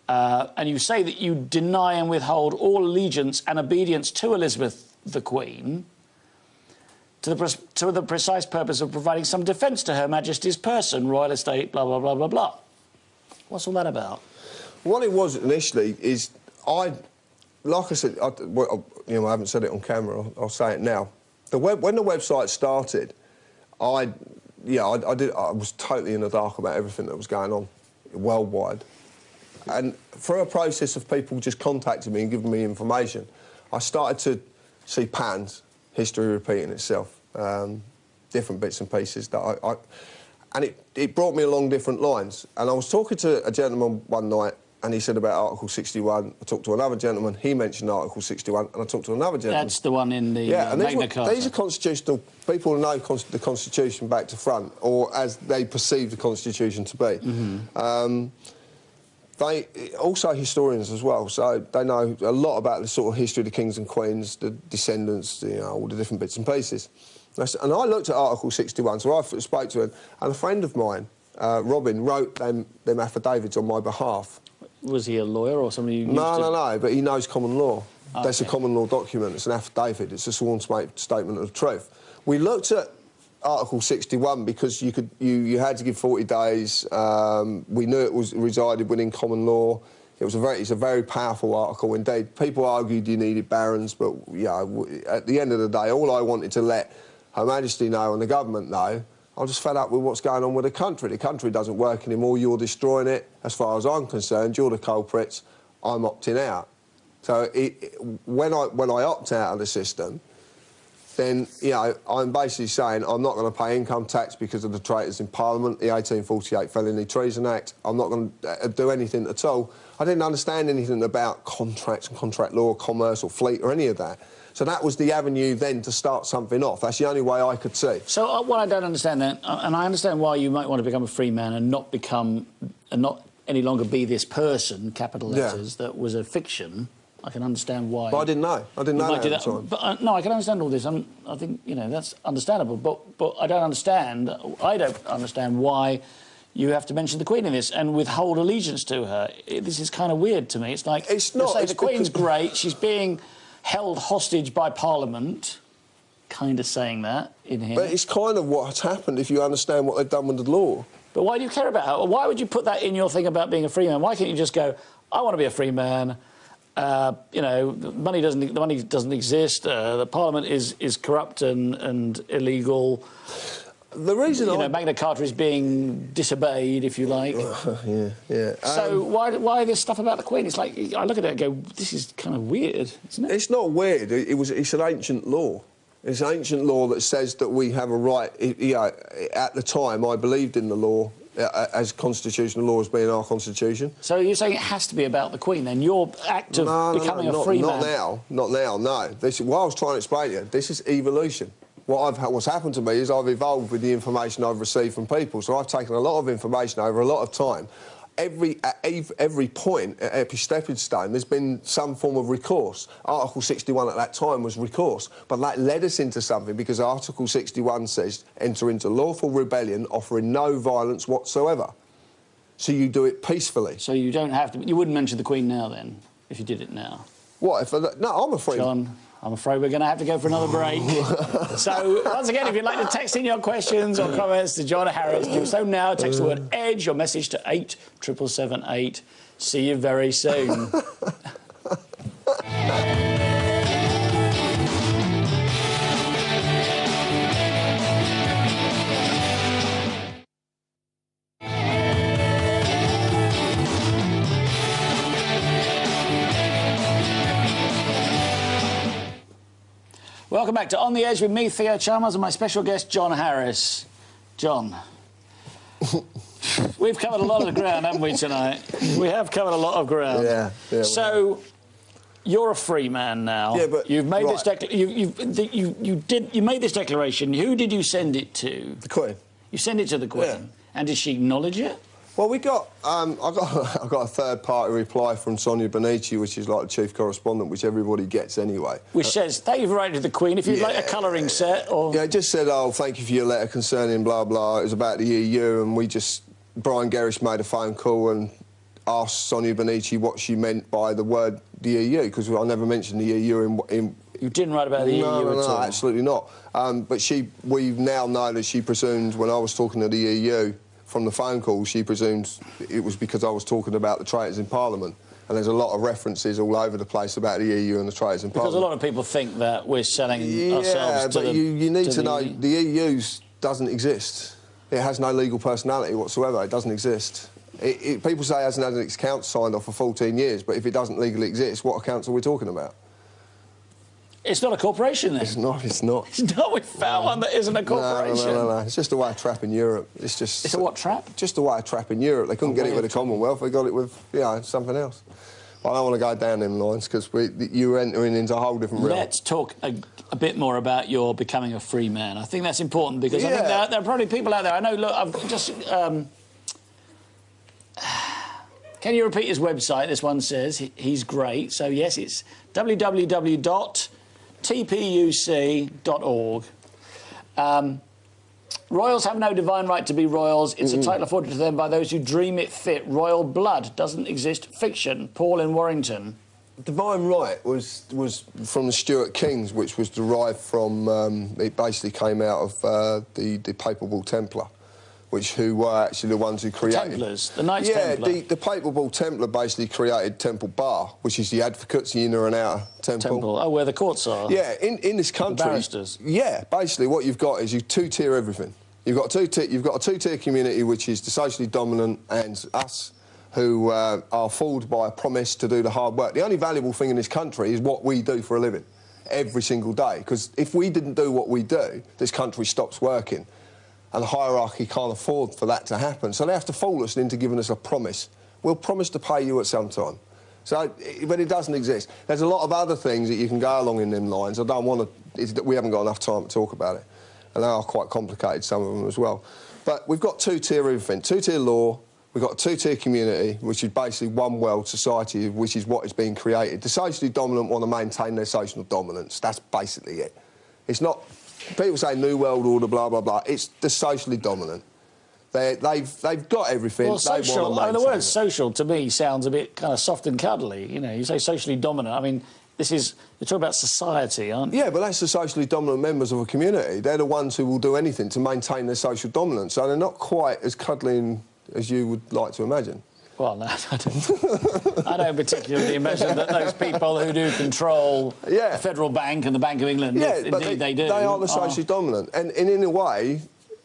and you say that you deny and withhold all allegiance and obedience to Elizabeth the Queen to the precise purpose of providing some defence to Her Majesty's person, royal estate, blah, blah, blah, blah, blah. What's all that about? What it was initially is like I said, you know, I haven't said it on camera, I'll say it now. When the website started, I was totally in the dark about everything that was going on worldwide. And through a process of people just contacting me and giving me information, I started to see patterns, history repeating itself, different bits and pieces that and it brought me along different lines. And I was talking to a gentleman one night, and he said about Article 61. I talked to another gentleman, he mentioned Article 61, and I talked to another gentleman. That's the one in the Magna Carta. These are constitutional... People know the Constitution back to front, or as they perceive the Constitution to be. Mm-hmm. They also historians as well, so they know a lot about the sort of history of the kings and queens, the descendants, you know, all the different bits and pieces. And I looked at Article 61, so I spoke to him, and a friend of mine, Robin, wrote them affidavits on my behalf. Was he a lawyer or somebody you used No, but he knows common law. Okay. That's a common law document. It's an affidavit. It's a sworn statement of truth. We looked at Article 61 because you had to give 40 days. We knew it resided within common law. It's a very powerful article indeed. People argued you needed barons, but yeah, at the end of the day, all I wanted to let Her Majesty know and the government know, I'm just fed up with what's going on with the country. The country doesn't work anymore. You're destroying it. As far as I'm concerned, you're the culprits. I'm opting out. So when I opt out of the system, then, you know, I'm basically saying I'm not going to pay income tax because of the traitors in Parliament, the 1848 Felony Treason Act. I'm not going to do anything at all. I didn't understand anything about contracts and contract law, commerce or fleet or any of that. So that was the avenue then to start something off. That's the only way I could see. So what I don't understand then, and I understand why you might want to become a free man and not any longer be this person, capital letters, that was a fiction. I can understand why. But I didn't know. I didn't know that at the time. But no, I can understand all this. I think, you know, that's understandable. But I don't understand why you have to mention the Queen in this and withhold allegiance to her. This is kind of weird to me. It's like, it's not, say the Queen's great, she's being held hostage by Parliament, kind of saying that in here. But it's kind of what's happened if you understand what they've done with the law. But why do you care about her? Why would you put that in your thing about being a free man? Why can't you just go, I want to be a free man, you know, the money doesn't exist, the Parliament is corrupt and illegal. The reason Magna Carta is being disobeyed, if you like. Yeah. So why this stuff about the Queen? It's like, I look at it and go, this is kind of weird, isn't it? It's not weird. It's an ancient law. It's an ancient law that says that we have a right. At the time, I believed in the law as constitutional law as being our constitution. So you're saying it has to be about the Queen, then? Your act of becoming a free man... Not now, no. What I was trying to explain to you, this is evolution. What's happened to me is I've evolved with the information I've received from people. So I've taken a lot of information over a lot of time. At every point, at every stepping stone, there's been some form of recourse. Article 61 at that time was recourse, but that led us into something because Article 61 says, enter into lawful rebellion offering no violence whatsoever. So you do it peacefully. So you don't have to... You wouldn't mention the Queen now, then, if you did it now? What? No, I'm afraid... John, I'm afraid we're going to have to go for another break. So, once again, if you'd like to text in your questions or comments to John Harris, do so now. Text the word EDGE, your message to 87778. See you very soon. Welcome back to On the Edge with me, Theo Chalmers, and my special guest, John Harris. John, We've covered a lot of ground, haven't we, tonight? We have covered a lot of ground. Yeah. So, you're a free man now. Yeah, but you've made right. you made this declaration. Who did you send it to? The Queen. You sent it to the Queen, Yeah. and did she acknowledge it? Well, I got a third-party reply from Sonia Bonici, which is like the chief correspondent, which everybody gets anyway. Which says, thank you for writing to the Queen. If you'd like a colouring set or... Yeah, it just said, oh, thank you for your letter concerning blah, blah. It was about the EU, and Brian Gerrish made a phone call and asked Sonia Bonici what she meant by the word the EU, because I never mentioned the EU in... You didn't write about the EU at all? No, absolutely not. But we now know that she presumed, when I was talking to the EU, from the phone call, she presumed it was because I was talking about the traitors in Parliament. And there's a lot of references all over the place about the EU and the traitors in Parliament. Because a lot of people think that we're selling ourselves to the... Yeah, but you need to know the EU doesn't exist. It has no legal personality whatsoever. It doesn't exist. People say it hasn't had its accounts signed off for 14 years, but if it doesn't legally exist, what accounts are we talking about? It's not a corporation, then? It's not. It's not. It's not. We found one that isn't a corporation. No. It's just a way of trapping Europe. It's just... It's a what trap? Just a way of trapping Europe. They couldn't get it with the Commonwealth. They got it with, something else. Well, I don't want to go down them lines because you're entering into a whole different realm. Let's talk a bit more about your becoming a free man. I think that's important because I think there are probably people out there. I know, look, I've just... Can you repeat his website? This one says he's great. So, yes, it's www.tpuc.org. Royals have no divine right to be royals. It's a title afforded to them by those who dream it fit. Royal blood doesn't exist. Fiction. Paul in Warrington. Divine right was from the Stuart Kings, which was derived from... it basically came out of the Papal Bull Templar, who were actually the ones who created... Templars, the Knights Templar. Yeah, the Papal Bull Templar basically created Temple Bar, which is the advocates, the inner and outer temple. Oh, where the courts are? Yeah, in this country... The barristers. Yeah, basically what you've got is you two-tier everything. You've got a two-tier community, which is the socially dominant, and us, who are fooled by a promise to do the hard work. The only valuable thing in this country is what we do for a living, every single day. Because if we didn't do what we do, this country stops working. And the hierarchy can't afford for that to happen. So they have to fool us into giving us a promise. We'll promise to pay you at some time. So, but it doesn't exist. There's a lot of other things that you can go along in them lines. I don't want to... We haven't got enough time to talk about it. And they are quite complicated, some of them as well. But we've got two-tier everything. Two-tier law, we've got a two-tier community, which is basically one world society, which is what is being created. The socially dominant want to maintain their social dominance. That's basically it. It's not... People say New World Order, blah, blah, blah. It's the socially dominant. They've got everything. Well, social... the word social, to me, sounds a bit kind of soft and cuddly. You know, you say socially dominant. I mean, this is... You're talking about society, aren't you? Yeah, but that's the socially dominant members of a community. They're the ones who will do anything to maintain their social dominance. So they're not quite as cuddling as you would like to imagine. Well, no, I don't particularly imagine that those people who do control the Federal Bank and the Bank of England, indeed they do. They are the socially dominant. And in a way,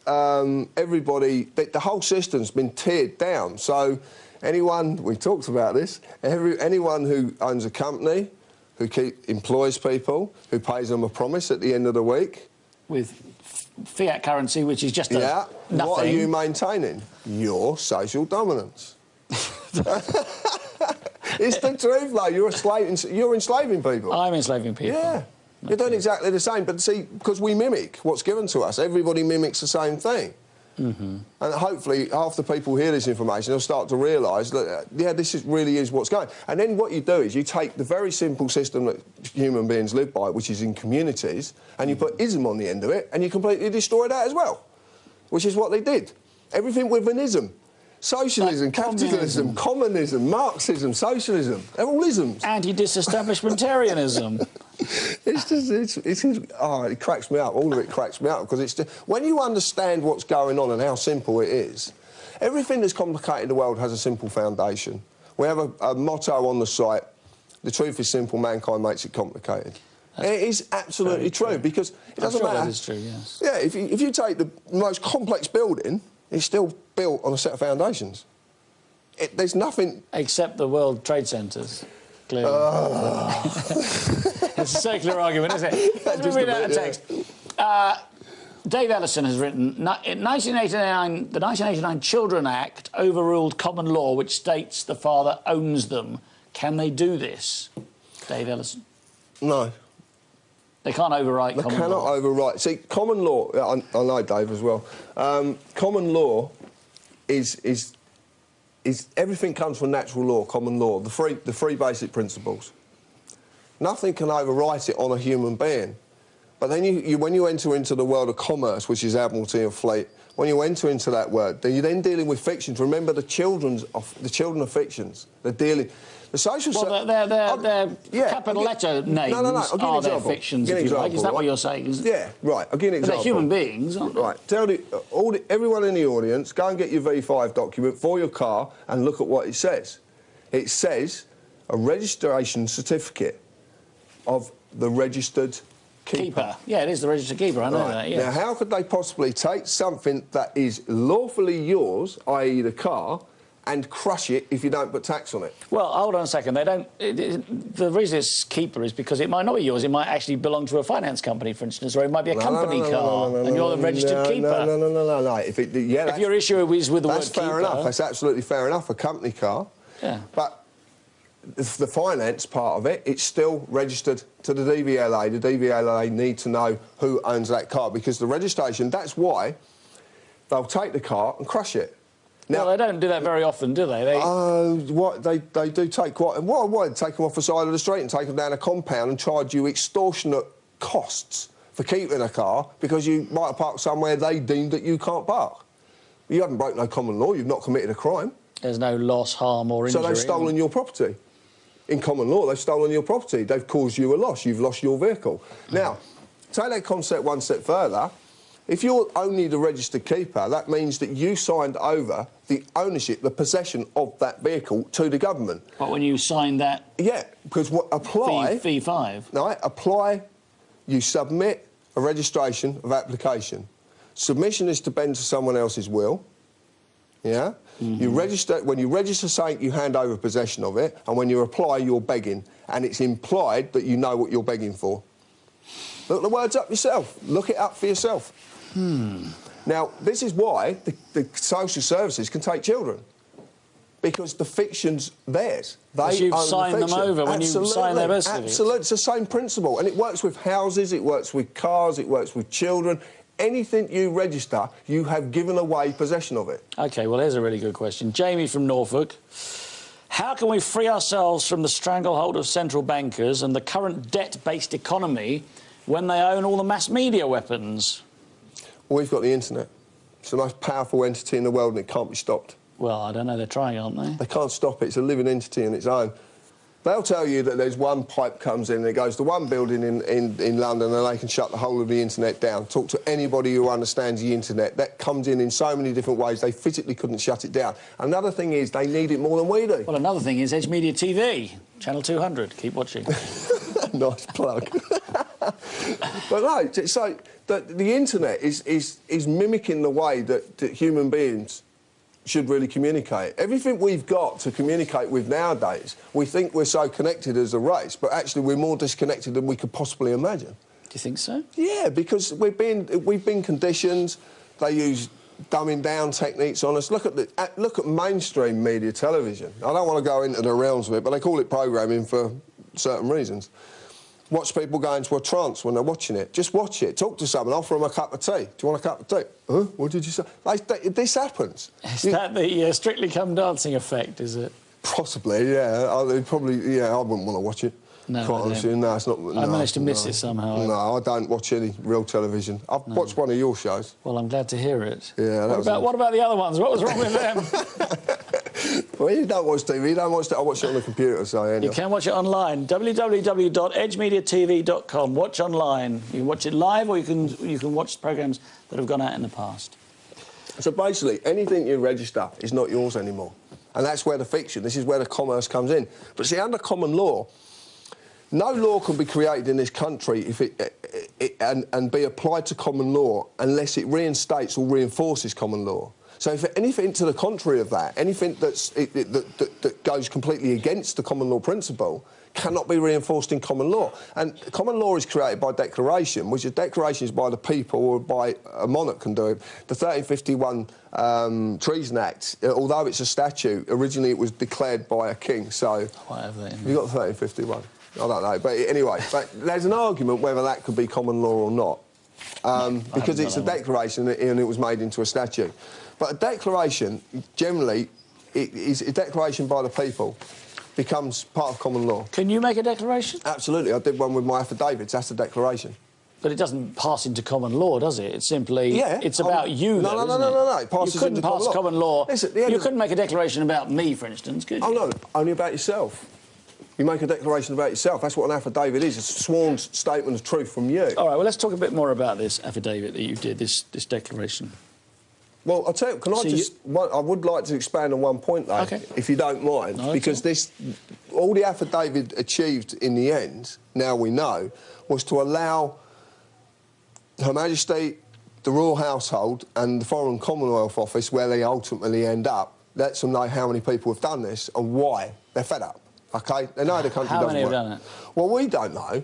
everybody... The whole system's been tiered down. So anyone... We talked about this. Anyone who owns a company... who employs people, who pays them a promise at the end of the week. With fiat currency, which is just nothing. What are you maintaining? Your social dominance. It's the truth, though. You're enslaving people. I'm enslaving people. Yeah. You're doing exactly the same, but see, because we mimic what's given to us. Everybody mimics the same thing. And hopefully, half the people hear this information, they'll start to realise that, this really is what's going. And then what you do is you take the very simple system that human beings live by, which is in communities, and you put ism on the end of it, and you completely destroy that as well, which is what they did. Everything with an ism. Socialism, capitalism, communism, Marxism, socialism. They're all isms. Anti-disestablishmentarianism. It cracks me up. All of it cracks me up because it's just, when you understand what's going on and how simple it is, everything that's complicated in the world has a simple foundation. We have a motto on the site: the truth is simple, mankind makes it complicated. And it is absolutely true because it doesn't matter. That is true, yes. Yeah, if you take the most complex building, it's still built on a set of foundations. There's nothing... Except the World Trade Centres, clearly. It's a circular argument, isn't it? Let's read out a text. Dave Ellison has written, in 1989, the 1989 Children Act overruled common law which states the father owns them. Can they do this? Dave Ellison? No. They can't overwrite common law? They cannot overwrite. See, common law, I know Dave as well, common law is everything comes from natural law, common law, the three basic principles. Nothing can overwrite it on a human being. But then when you enter into the world of commerce, which is Admiralty and Fleet, when you enter into that world, then you're then dealing with fictions. Remember, the children of fictions. They're dealing. The social. Well, they're capital letter names. No. I'll give you an example. Fictions, if you like. Is that what you're saying? Yeah, right. I'll give you an example. But they're human beings, aren't they? Right. Everyone in the audience, go and get your V5 document for your car and look at what it says. It says a registration certificate of the registered keeper. Yeah, it is the registered keeper, I know that, yes. Now, how could they possibly take something that is lawfully yours, i.e. the car, and crush it if you don't put tax on it? Well, hold on a second. They don't... the reason it's keeper is because it might not be yours. It might actually belong to a finance company, for instance, or it might be a company car, and you're the registered keeper. No. If your issue is with the word keeper... That's fair enough. That's absolutely fair enough, a company car. Yeah. But the finance part of it, it's still registered to the DVLA. The DVLA need to know who owns that car, because the registration, that's why they'll take the car and crush it. Now, well, they don't do that very often, do they? They do take quite... Why take them off the side of the street and take them down a compound and charge you extortionate costs for keeping a car because you might have parked somewhere they deemed that you can't park. You haven't broken no common law, you've not committed a crime. There's no loss, harm or injury. So they've stolen your property. In common law, they've stolen your property. They've caused you a loss. You've lost your vehicle. Now, take that concept one step further. If you're only the registered keeper, that means that you signed over the ownership, the possession of that vehicle to the government. But when you signed that... Yeah, because apply... V5. No, apply, you submit a registration of application. Submission is to bend to someone else's will. Yeah? You register, when you register something, you hand over possession of it, and when you apply, you're begging, and it's implied that you know what you're begging for. Look the words up yourself. Look it up for yourself. Now, this is why the social services can take children, because the fiction's theirs. You've signed them over when you sign their birth certificate. Absolutely, it's the same principle, and it works with houses, it works with cars, it works with children. Anything you register, you have given away possession of it. OK, well, here's a really good question. Jamie from Norfolk. How can we free ourselves from the stranglehold of central bankers and the current debt-based economy when they own all the mass media weapons? Well, we've got the internet. It's the most powerful entity in the world and it can't be stopped. Well, I don't know. They're trying, aren't they? They can't stop it. It's a living entity in its own. They'll tell you that there's one pipe comes in and it goes to one building in London and they can shut the whole of the internet down. Talk to anybody who understands the internet. That comes in so many different ways, they physically couldn't shut it down. Another thing is they need it more than we do. Well, another thing is Edge Media TV, Channel 200. Keep watching. Nice plug. But no, so the internet is mimicking the way that human beings should really communicate. Everything we've got to communicate with nowadays, we think we're so connected as a race, but actually we're more disconnected than we could possibly imagine. Do you think so? Yeah, because we've been conditioned. They use dumbing down techniques on us. Look at mainstream media television. I don't want to go into the realms of it, but they call it programming for certain reasons. Watch people go into a trance when they're watching it. Just watch it. Talk to someone. Offer them a cup of tea. Do you want a cup of tea? Huh? What did you say? This happens. Is that the Strictly Come Dancing effect, is it? Possibly, yeah. Probably, yeah, I wouldn't want to watch it. No, quite honestly, no, it's not... I managed to miss it somehow. No, I don't watch any real television. I've watched one of your shows. Well, I'm glad to hear it. Yeah, what about the other ones? What was wrong with them? Well, you don't watch TV, you don't watch it. I watch it on the computer, so anyway. You can watch it online. www.edgemediatv.com. Watch online. You can watch it live, or you can watch programmes that have gone out in the past. So basically, anything you register is not yours anymore. And that's where the fiction, this is where the commerce comes in. But see, under common law, no law can be created in this country if and be applied to common law unless it reinstates or reinforces common law. So if anything to the contrary of that, anything that goes completely against the common law principle, cannot be reinforced in common law. And common law is created by declaration, which a declaration is by the people or by a monarch can do it. The 1351 Treason Act, although it's a statute, originally it was declared by a king, so... Whatever. You got 1351. I don't know, but anyway, but there's an argument whether that could be common law or not, because it's a declaration and it was made into a statute. But a declaration, generally, it is a declaration by the people, becomes part of common law. Can you make a declaration? Absolutely. I did one with my affidavits. That's a declaration. But it doesn't pass into common law, does it? It's simply... Yeah. It's about you, no, though, no. It passes you couldn't into pass common law. Listen, you couldn't make a declaration about me, for instance, could you? Oh, no, only about yourself. You make a declaration about yourself. That's what an affidavit is. It's a sworn statement of truth from you. All right, well, let's talk a bit more about this affidavit that you did, this declaration. Well, I'll tell you, I would like to expand on one point, though, okay, if you don't mind, no, because all the affidavit achieved in the end, now we know, was to allow Her Majesty, the Royal Household and the Foreign Commonwealth Office, where they ultimately end up, lets them know how many people have done this and why. They're fed up, OK? They know the country doesn't work. How many have done it? Well, we don't know,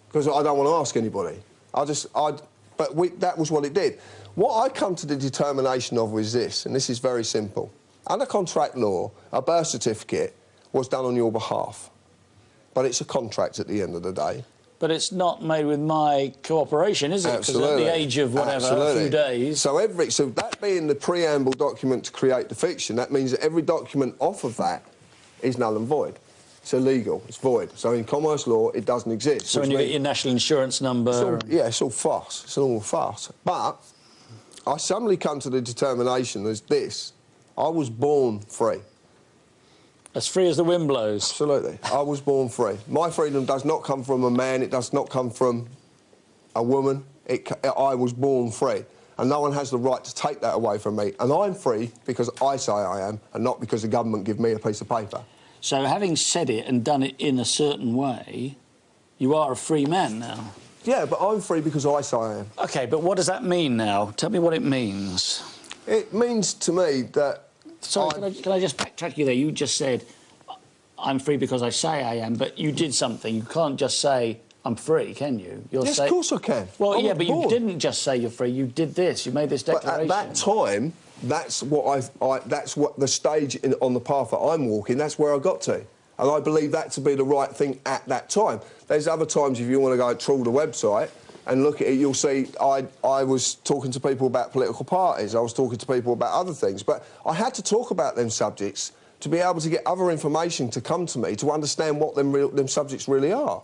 because I don't want to ask anybody. That was what it did. What I come to the determination of was this, and this is very simple. Under contract law, a birth certificate was done on your behalf, but it's a contract at the end of the day. But it's not made with my cooperation, is it? Absolutely. Because at the age of whatever, Absolutely. a few days... So that being the preamble document to create the fiction, that means that every document off of that is null and void. It's illegal, it's void. So in commerce law, it doesn't exist. So when you get your national insurance number... It's all farce. It's all farce. But I suddenly come to the determination as this. I was born free. As free as the wind blows. Absolutely. I was born free. My freedom does not come from a man. It does not come from a woman. I was born free. And no one has the right to take that away from me. And I'm free because I say I am, and not because the government give me a piece of paper. So having said it and done it in a certain way, you are a free man now. Yeah, but I'm free because I say I am. OK, but what does that mean now? Tell me what it means. It means to me that... Sorry, can I just backtrack you there? You just said, I'm free because I say I am, but you did something. You can't just say, I'm free, can you? Yes, of course I can. Well, yeah, but you didn't just say you're free. You did this. You made this declaration. But at that time, that's what the stage on the path that I'm walking, that's where I got to. And I believe that to be the right thing at that time. There's other times, if you want to go trawl the website and look at it, you'll see I was talking to people about political parties. I was talking to people about other things. But I had to talk about them subjects to be able to get other information to come to me to understand what them subjects really are.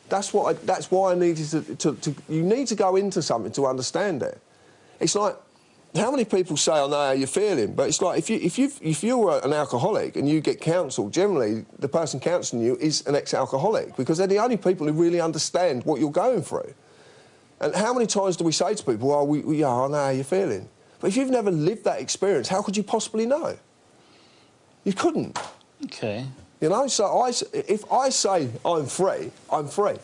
That's why I needed to... You need to go into something to understand it. It's like... How many people say, I know how you're feeling? But it's like, if you were an alcoholic and you get counselled, generally the person counselling you is an ex-alcoholic, because they're the only people who really understand what you're going through. And how many times do we say to people, oh, I know how you're feeling? But if you've never lived that experience, how could you possibly know? You couldn't. OK. You know, so if I say I'm free, I'm free.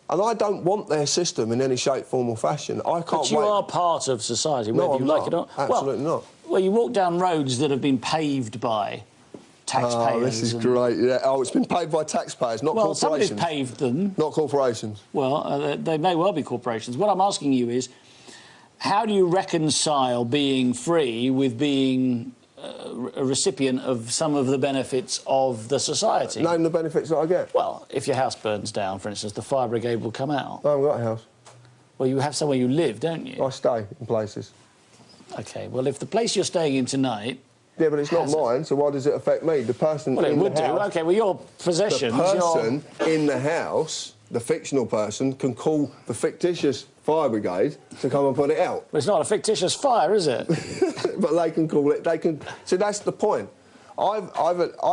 And I don't want their system in any shape, form or fashion. I can't wait. But you are part of society, whether you like it or not. Absolutely not. Well, you walk down roads that have been paved by taxpayers. Oh, this is great, yeah. Oh, it's been paved by taxpayers, not corporations. Well, somebody's paved them. Not corporations. Well, they may well be corporations. What I'm asking you is, how do you reconcile being free with being a recipient of some of the benefits of the society? Name the benefits that I get. Well, if your house burns down, for instance, the fire brigade will come out. I haven't got a house. Well, you have somewhere you live, don't you? I stay in places. OK, well, if the place you're staying in tonight... Yeah, but it's not mine, so why does it affect me? The person well, in it would the house... do. OK, well, your possessions... The person in the house, the fictional person, can call the fictitious fire brigade to come and put it out. But it's not a fictitious fire, is it? But they can call it... They can... See, that's the point. I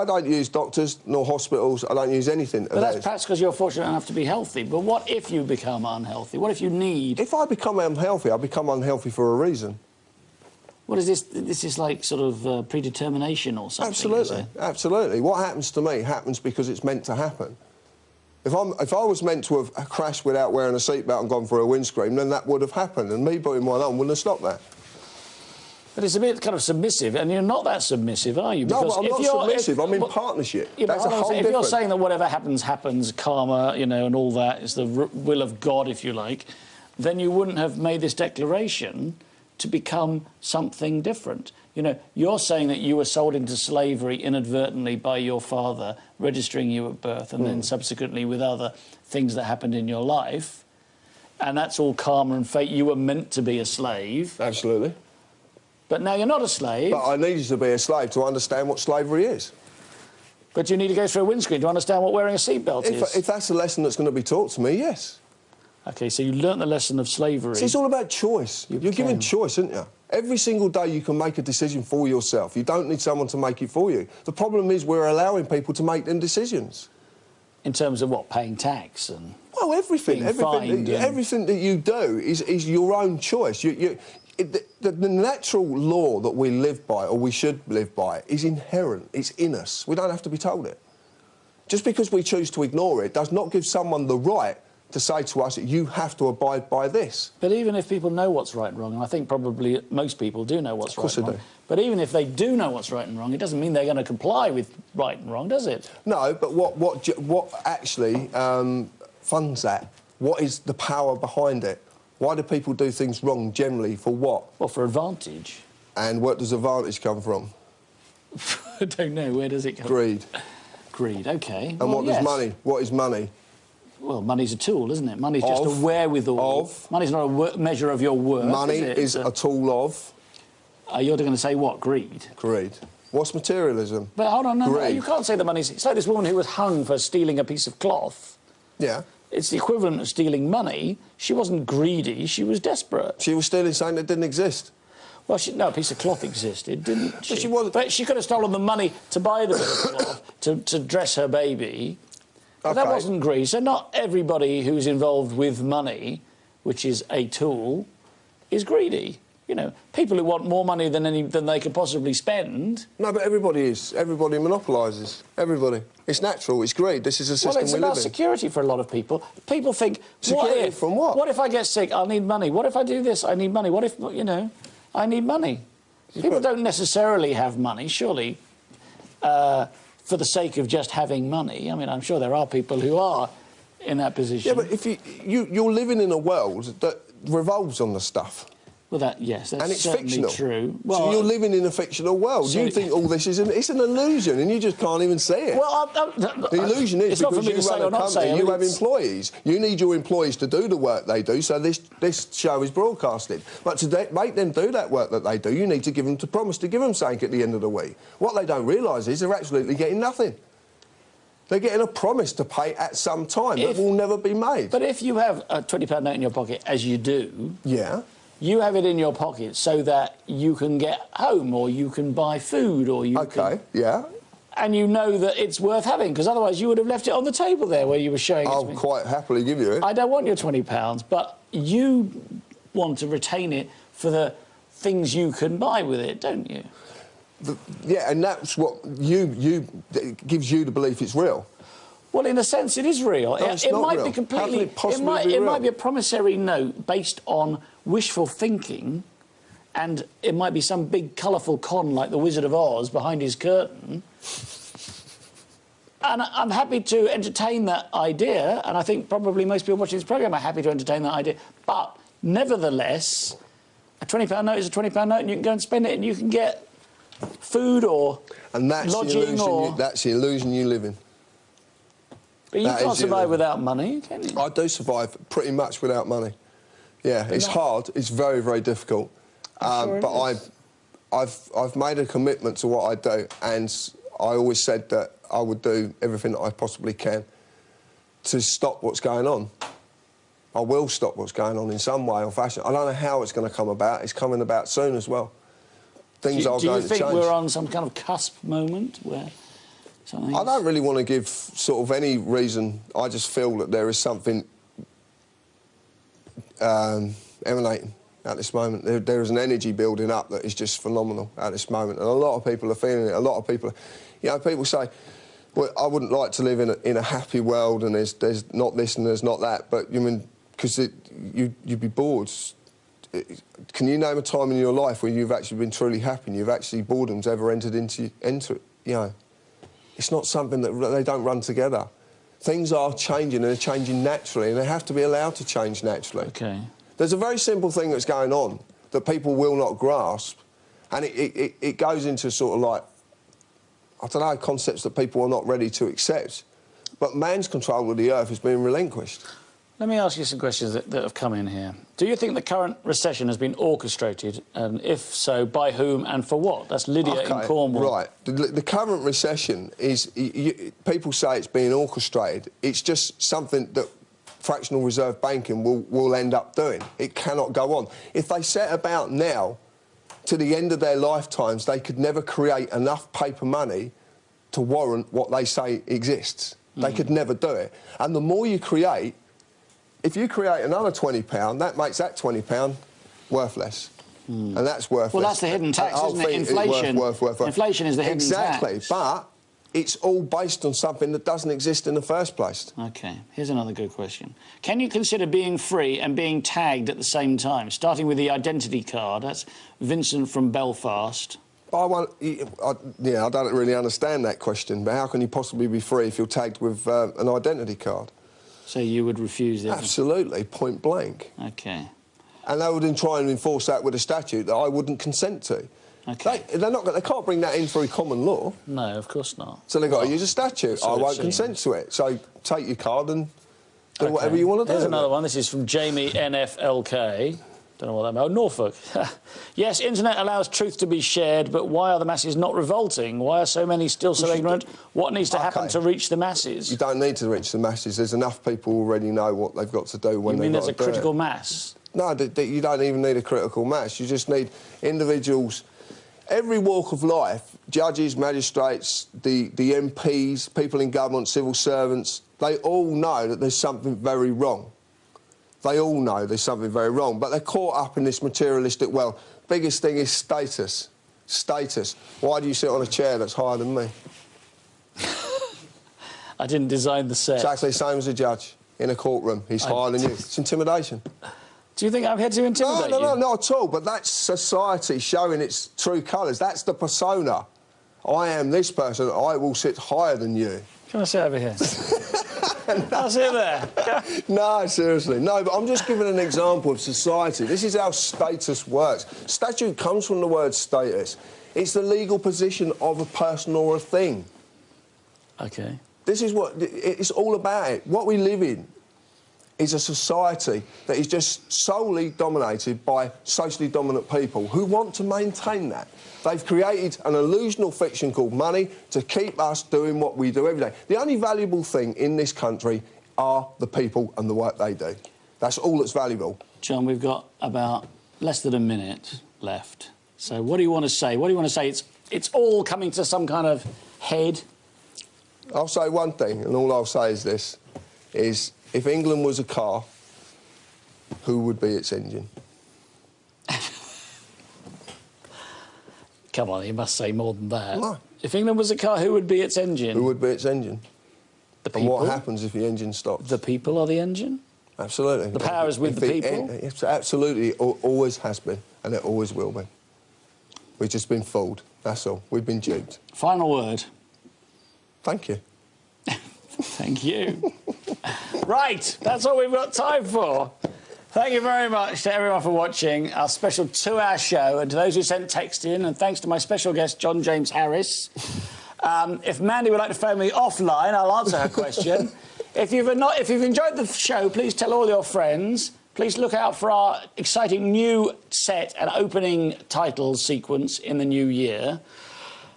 don't use doctors nor hospitals. I don't use anything. But that's perhaps because you're fortunate enough to be healthy. But what if you become unhealthy? What if you need... If I become unhealthy, I become unhealthy for a reason. What is this? This is like sort of predetermination or something. Absolutely, absolutely. What happens to me happens because it's meant to happen. If I was meant to have crashed without wearing a seatbelt and gone for a windscreen, then that would have happened, and me putting one on wouldn't have stopped that. But it's a bit kind of submissive, and you're not that submissive, are you? No, Because but I'm not submissive. I'm in partnership. Yeah, That's a whole if you're saying that whatever happens, happens, karma, you know, and all that is the will of God, if you like, then you wouldn't have made this declaration to become something different. You know, you're saying that you were sold into slavery inadvertently by your father, registering you at birth, and then subsequently with other things that happened in your life, and that's all karma and fate. You were meant to be a slave. Absolutely. But now you're not a slave. But I needed to be a slave to understand what slavery is. But you need to go through a windscreen to understand what wearing a seatbelt is. If that's a lesson that's going to be taught to me, yes. OK, so you learnt the lesson of slavery. See, it's all about choice. You're given choice, aren't you? Every single day you can make a decision for yourself. You don't need someone to make it for you. The problem is we're allowing people to make them decisions. In terms of what? Paying tax and... Well, everything. Everything that you do is your own choice. The natural law that we live by, or we should live by, is inherent. It's in us. We don't have to be told it. Just because we choose to ignore it does not give someone the right to say to us, you have to abide by this. But even if people know what's right and wrong, and I think probably most people do know what's right and wrong. Of course they do. But even if they do know what's right and wrong, it doesn't mean they're going to comply with right and wrong, does it? No, but what actually funds that? What is the power behind it? Why do people do things wrong generally? For what? Well, for advantage. And where does advantage come from? I don't know. Where does it come Greed. from? Greed, OK. And what does money? What is money? Well, money's a tool, isn't it? Money's just a wherewithal. Money's not a measure of your worth, Money is a tool of... you're going to say what? Greed? Greed. What's materialism? But hold on, no, you can't say that money's... It's like this woman who was hung for stealing a piece of cloth. Yeah. It's the equivalent of stealing money. She wasn't greedy, she was desperate. She was stealing something that didn't exist. Well, no, a piece of cloth existed, didn't she? But she wasn't... But she could have stolen the money to buy the bit of cloth to dress her baby. But that wasn't greed. So not everybody who's involved with money, which is a tool, is greedy. You know, people who want more money than they could possibly spend... No, but everybody is. Everybody monopolises. Everybody. It's natural. It's greed. This is a system we live in. Well, it's about security for a lot of people. People think... Security from what? What if I get sick? I'll need money. What if I do this? I need money. What if, you know, I need money? People don't necessarily have money, surely, for the sake of just having money. I mean, I'm sure there are people who are in that position. Yeah, but if you're living in a world that revolves on the stuff. Well, yes, that's and it's certainly fictional. True. Well, so you're living in a fictional world. You think all this is it's an illusion, and you just can't even see it. Well, the illusion is because you run a company, you have employees. You need your employees to do the work they do, so this show is broadcasted. But to make them do that work that they do, you need to give them to promise to give them something at the end of the week. What they don't realise is they're absolutely getting nothing. They're getting a promise to pay at some time that will never be made. But if you have a £20 note in your pocket, as you do... Yeah. You have it in your pocket so that you can get home or you can buy food or you can... yeah. And you know that it's worth having, because otherwise you would have left it on the table there where you were showing it to me. I'll quite happily give you it. I don't want your £20, but you want to retain it for the things you can buy with it, don't you? Yeah, and that's what it gives you the belief it's real. Well, in a sense, it is real. No, it's not might real. be completely. How can it possibly be real? It might be a promissory note based on wishful thinking, and it might be some big, colourful con like the Wizard of Oz behind his curtain. And I'm happy to entertain that idea, and I think probably most people watching this programme are happy to entertain that idea. But nevertheless, a £20 note is a £20 note, and you can go and spend it, and you can get food or lodging or... That's the illusion you live in. But you can't survive without money, can you? I do survive pretty much without money. Yeah, it's hard. It's very, very difficult. But I've made a commitment to what I do, and I always said that I would do everything that I possibly can to stop what's going on. I will stop what's going on in some way or fashion. I don't know how it's going to come about. It's coming about soon as well. Things are going to change. Do you think we're on some kind of cusp moment where... I don't really want to give sort of any reason. I just feel that there is something emanating at this moment. There is an energy building up that is just phenomenal at this moment, and a lot of people are feeling it. A lot of people, you know, people say, well, I wouldn't like to live in a happy world, and there's not this and there's not that, but you mean because you'd be bored. can you name a time in your life where you've actually been truly happy and you've actually boredom's ever entered into you know? It's not something that they don't run together. Things are changing, and they're changing naturally, and they have to be allowed to change naturally. OK. There's a very simple thing that's going on that people will not grasp, and it goes into sort of like, I don't know, concepts that people are not ready to accept. But man's control of the earth is being relinquished. Let me ask you some questions that have come in here. Do you think the current recession has been orchestrated? And if so, by whom and for what? That's Lydia in Cornwall. Right. The current recession is... people say it's being orchestrated. It's just something that fractional reserve banking will end up doing. It cannot go on. If they set about now, to the end of their lifetimes, they could never create enough paper money to warrant what they say exists. They could never do it. And the more you create... If you create another £20, that makes that £20 worthless. And that's worthless. Well, that's the hidden tax, isn't it? Inflation. Worth. Inflation is the hidden tax. Exactly, but it's all based on something that doesn't exist in the first place. OK, here's another good question. Can you consider being free and being tagged at the same time, starting with the identity card? That's Vincent from Belfast. I don't really understand that question, but how can you possibly be free if you're tagged with an identity card? So you would refuse the... Absolutely, point blank. OK. And they would try and enforce that with a statute that I wouldn't consent to. OK. They can't bring that in through common law. No, of course not. So they've got to use a statute. I won't consent to it. So take your card and do whatever you want to do. Here's another one. This is from Jamie NFLK. Don't know what that means. Oh, Norfolk. Yes, internet allows truth to be shared, but why are the masses not revolting? Why are so many still so ignorant? What needs to happen to reach the masses? You don't need to reach the masses. There's enough people who already know what they've got to do when they've got to do it. You mean there's a critical mass? No, you don't even need a critical mass. You just need individuals, every walk of life, judges, magistrates, the MPs, people in government, civil servants, they all know that there's something very wrong. They all know there's something very wrong, but they're caught up in this materialistic world. Biggest thing is status. Status. Why do you sit on a chair that's higher than me? I didn't design the set. Exactly the same as a judge in a courtroom. He's higher than you. It's intimidation. Do you think I'm here to intimidate you? No, not at all, but that's society showing its true colours. That's the persona. I am this person, I will sit higher than you. Can I sit over here? I'll sit there. No, seriously. No, but I'm just giving an example of society. This is how status works. Statute comes from the word status. It's the legal position of a person or a thing. OK. This is what... It's all about it. What we live in is a society that is just solely dominated by socially dominant people who want to maintain that. They've created an illusional fiction called money to keep us doing what we do every day. The only valuable thing in this country are the people and the work they do. That's all that's valuable. John, we've got about less than a minute left. So what do you want to say? What do you want to say? It's all coming to some kind of head? I'll say one thing, and all I'll say is this, is if England was a car, who would be its engine? Come on, you must say more than that. No. If England was a car, who would be its engine? Who would be its engine? The people. And what happens if the engine stops? The people are the engine? Absolutely. The power is with the people? Absolutely, it always has been, and it always will be. We've just been fooled, that's all. We've been duped. Final word. Thank you. Thank you. Right, that's all we've got time for. Thank you very much to everyone for watching our special 2-hour show, and to those who sent text in, and thanks to my special guest, John James Harris. If Mandy would like to phone me offline, I'll answer her question. If you've enjoyed the show, please tell all your friends. Please look out for our exciting new set and opening title sequence in the new year.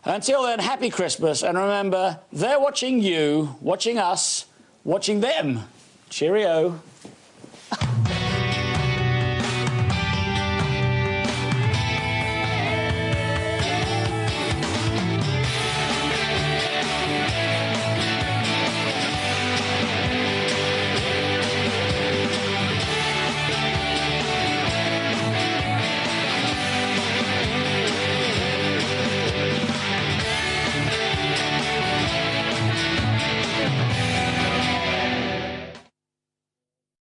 Until then, happy Christmas, and remember, they're watching you, watching us, watching them. Cheerio.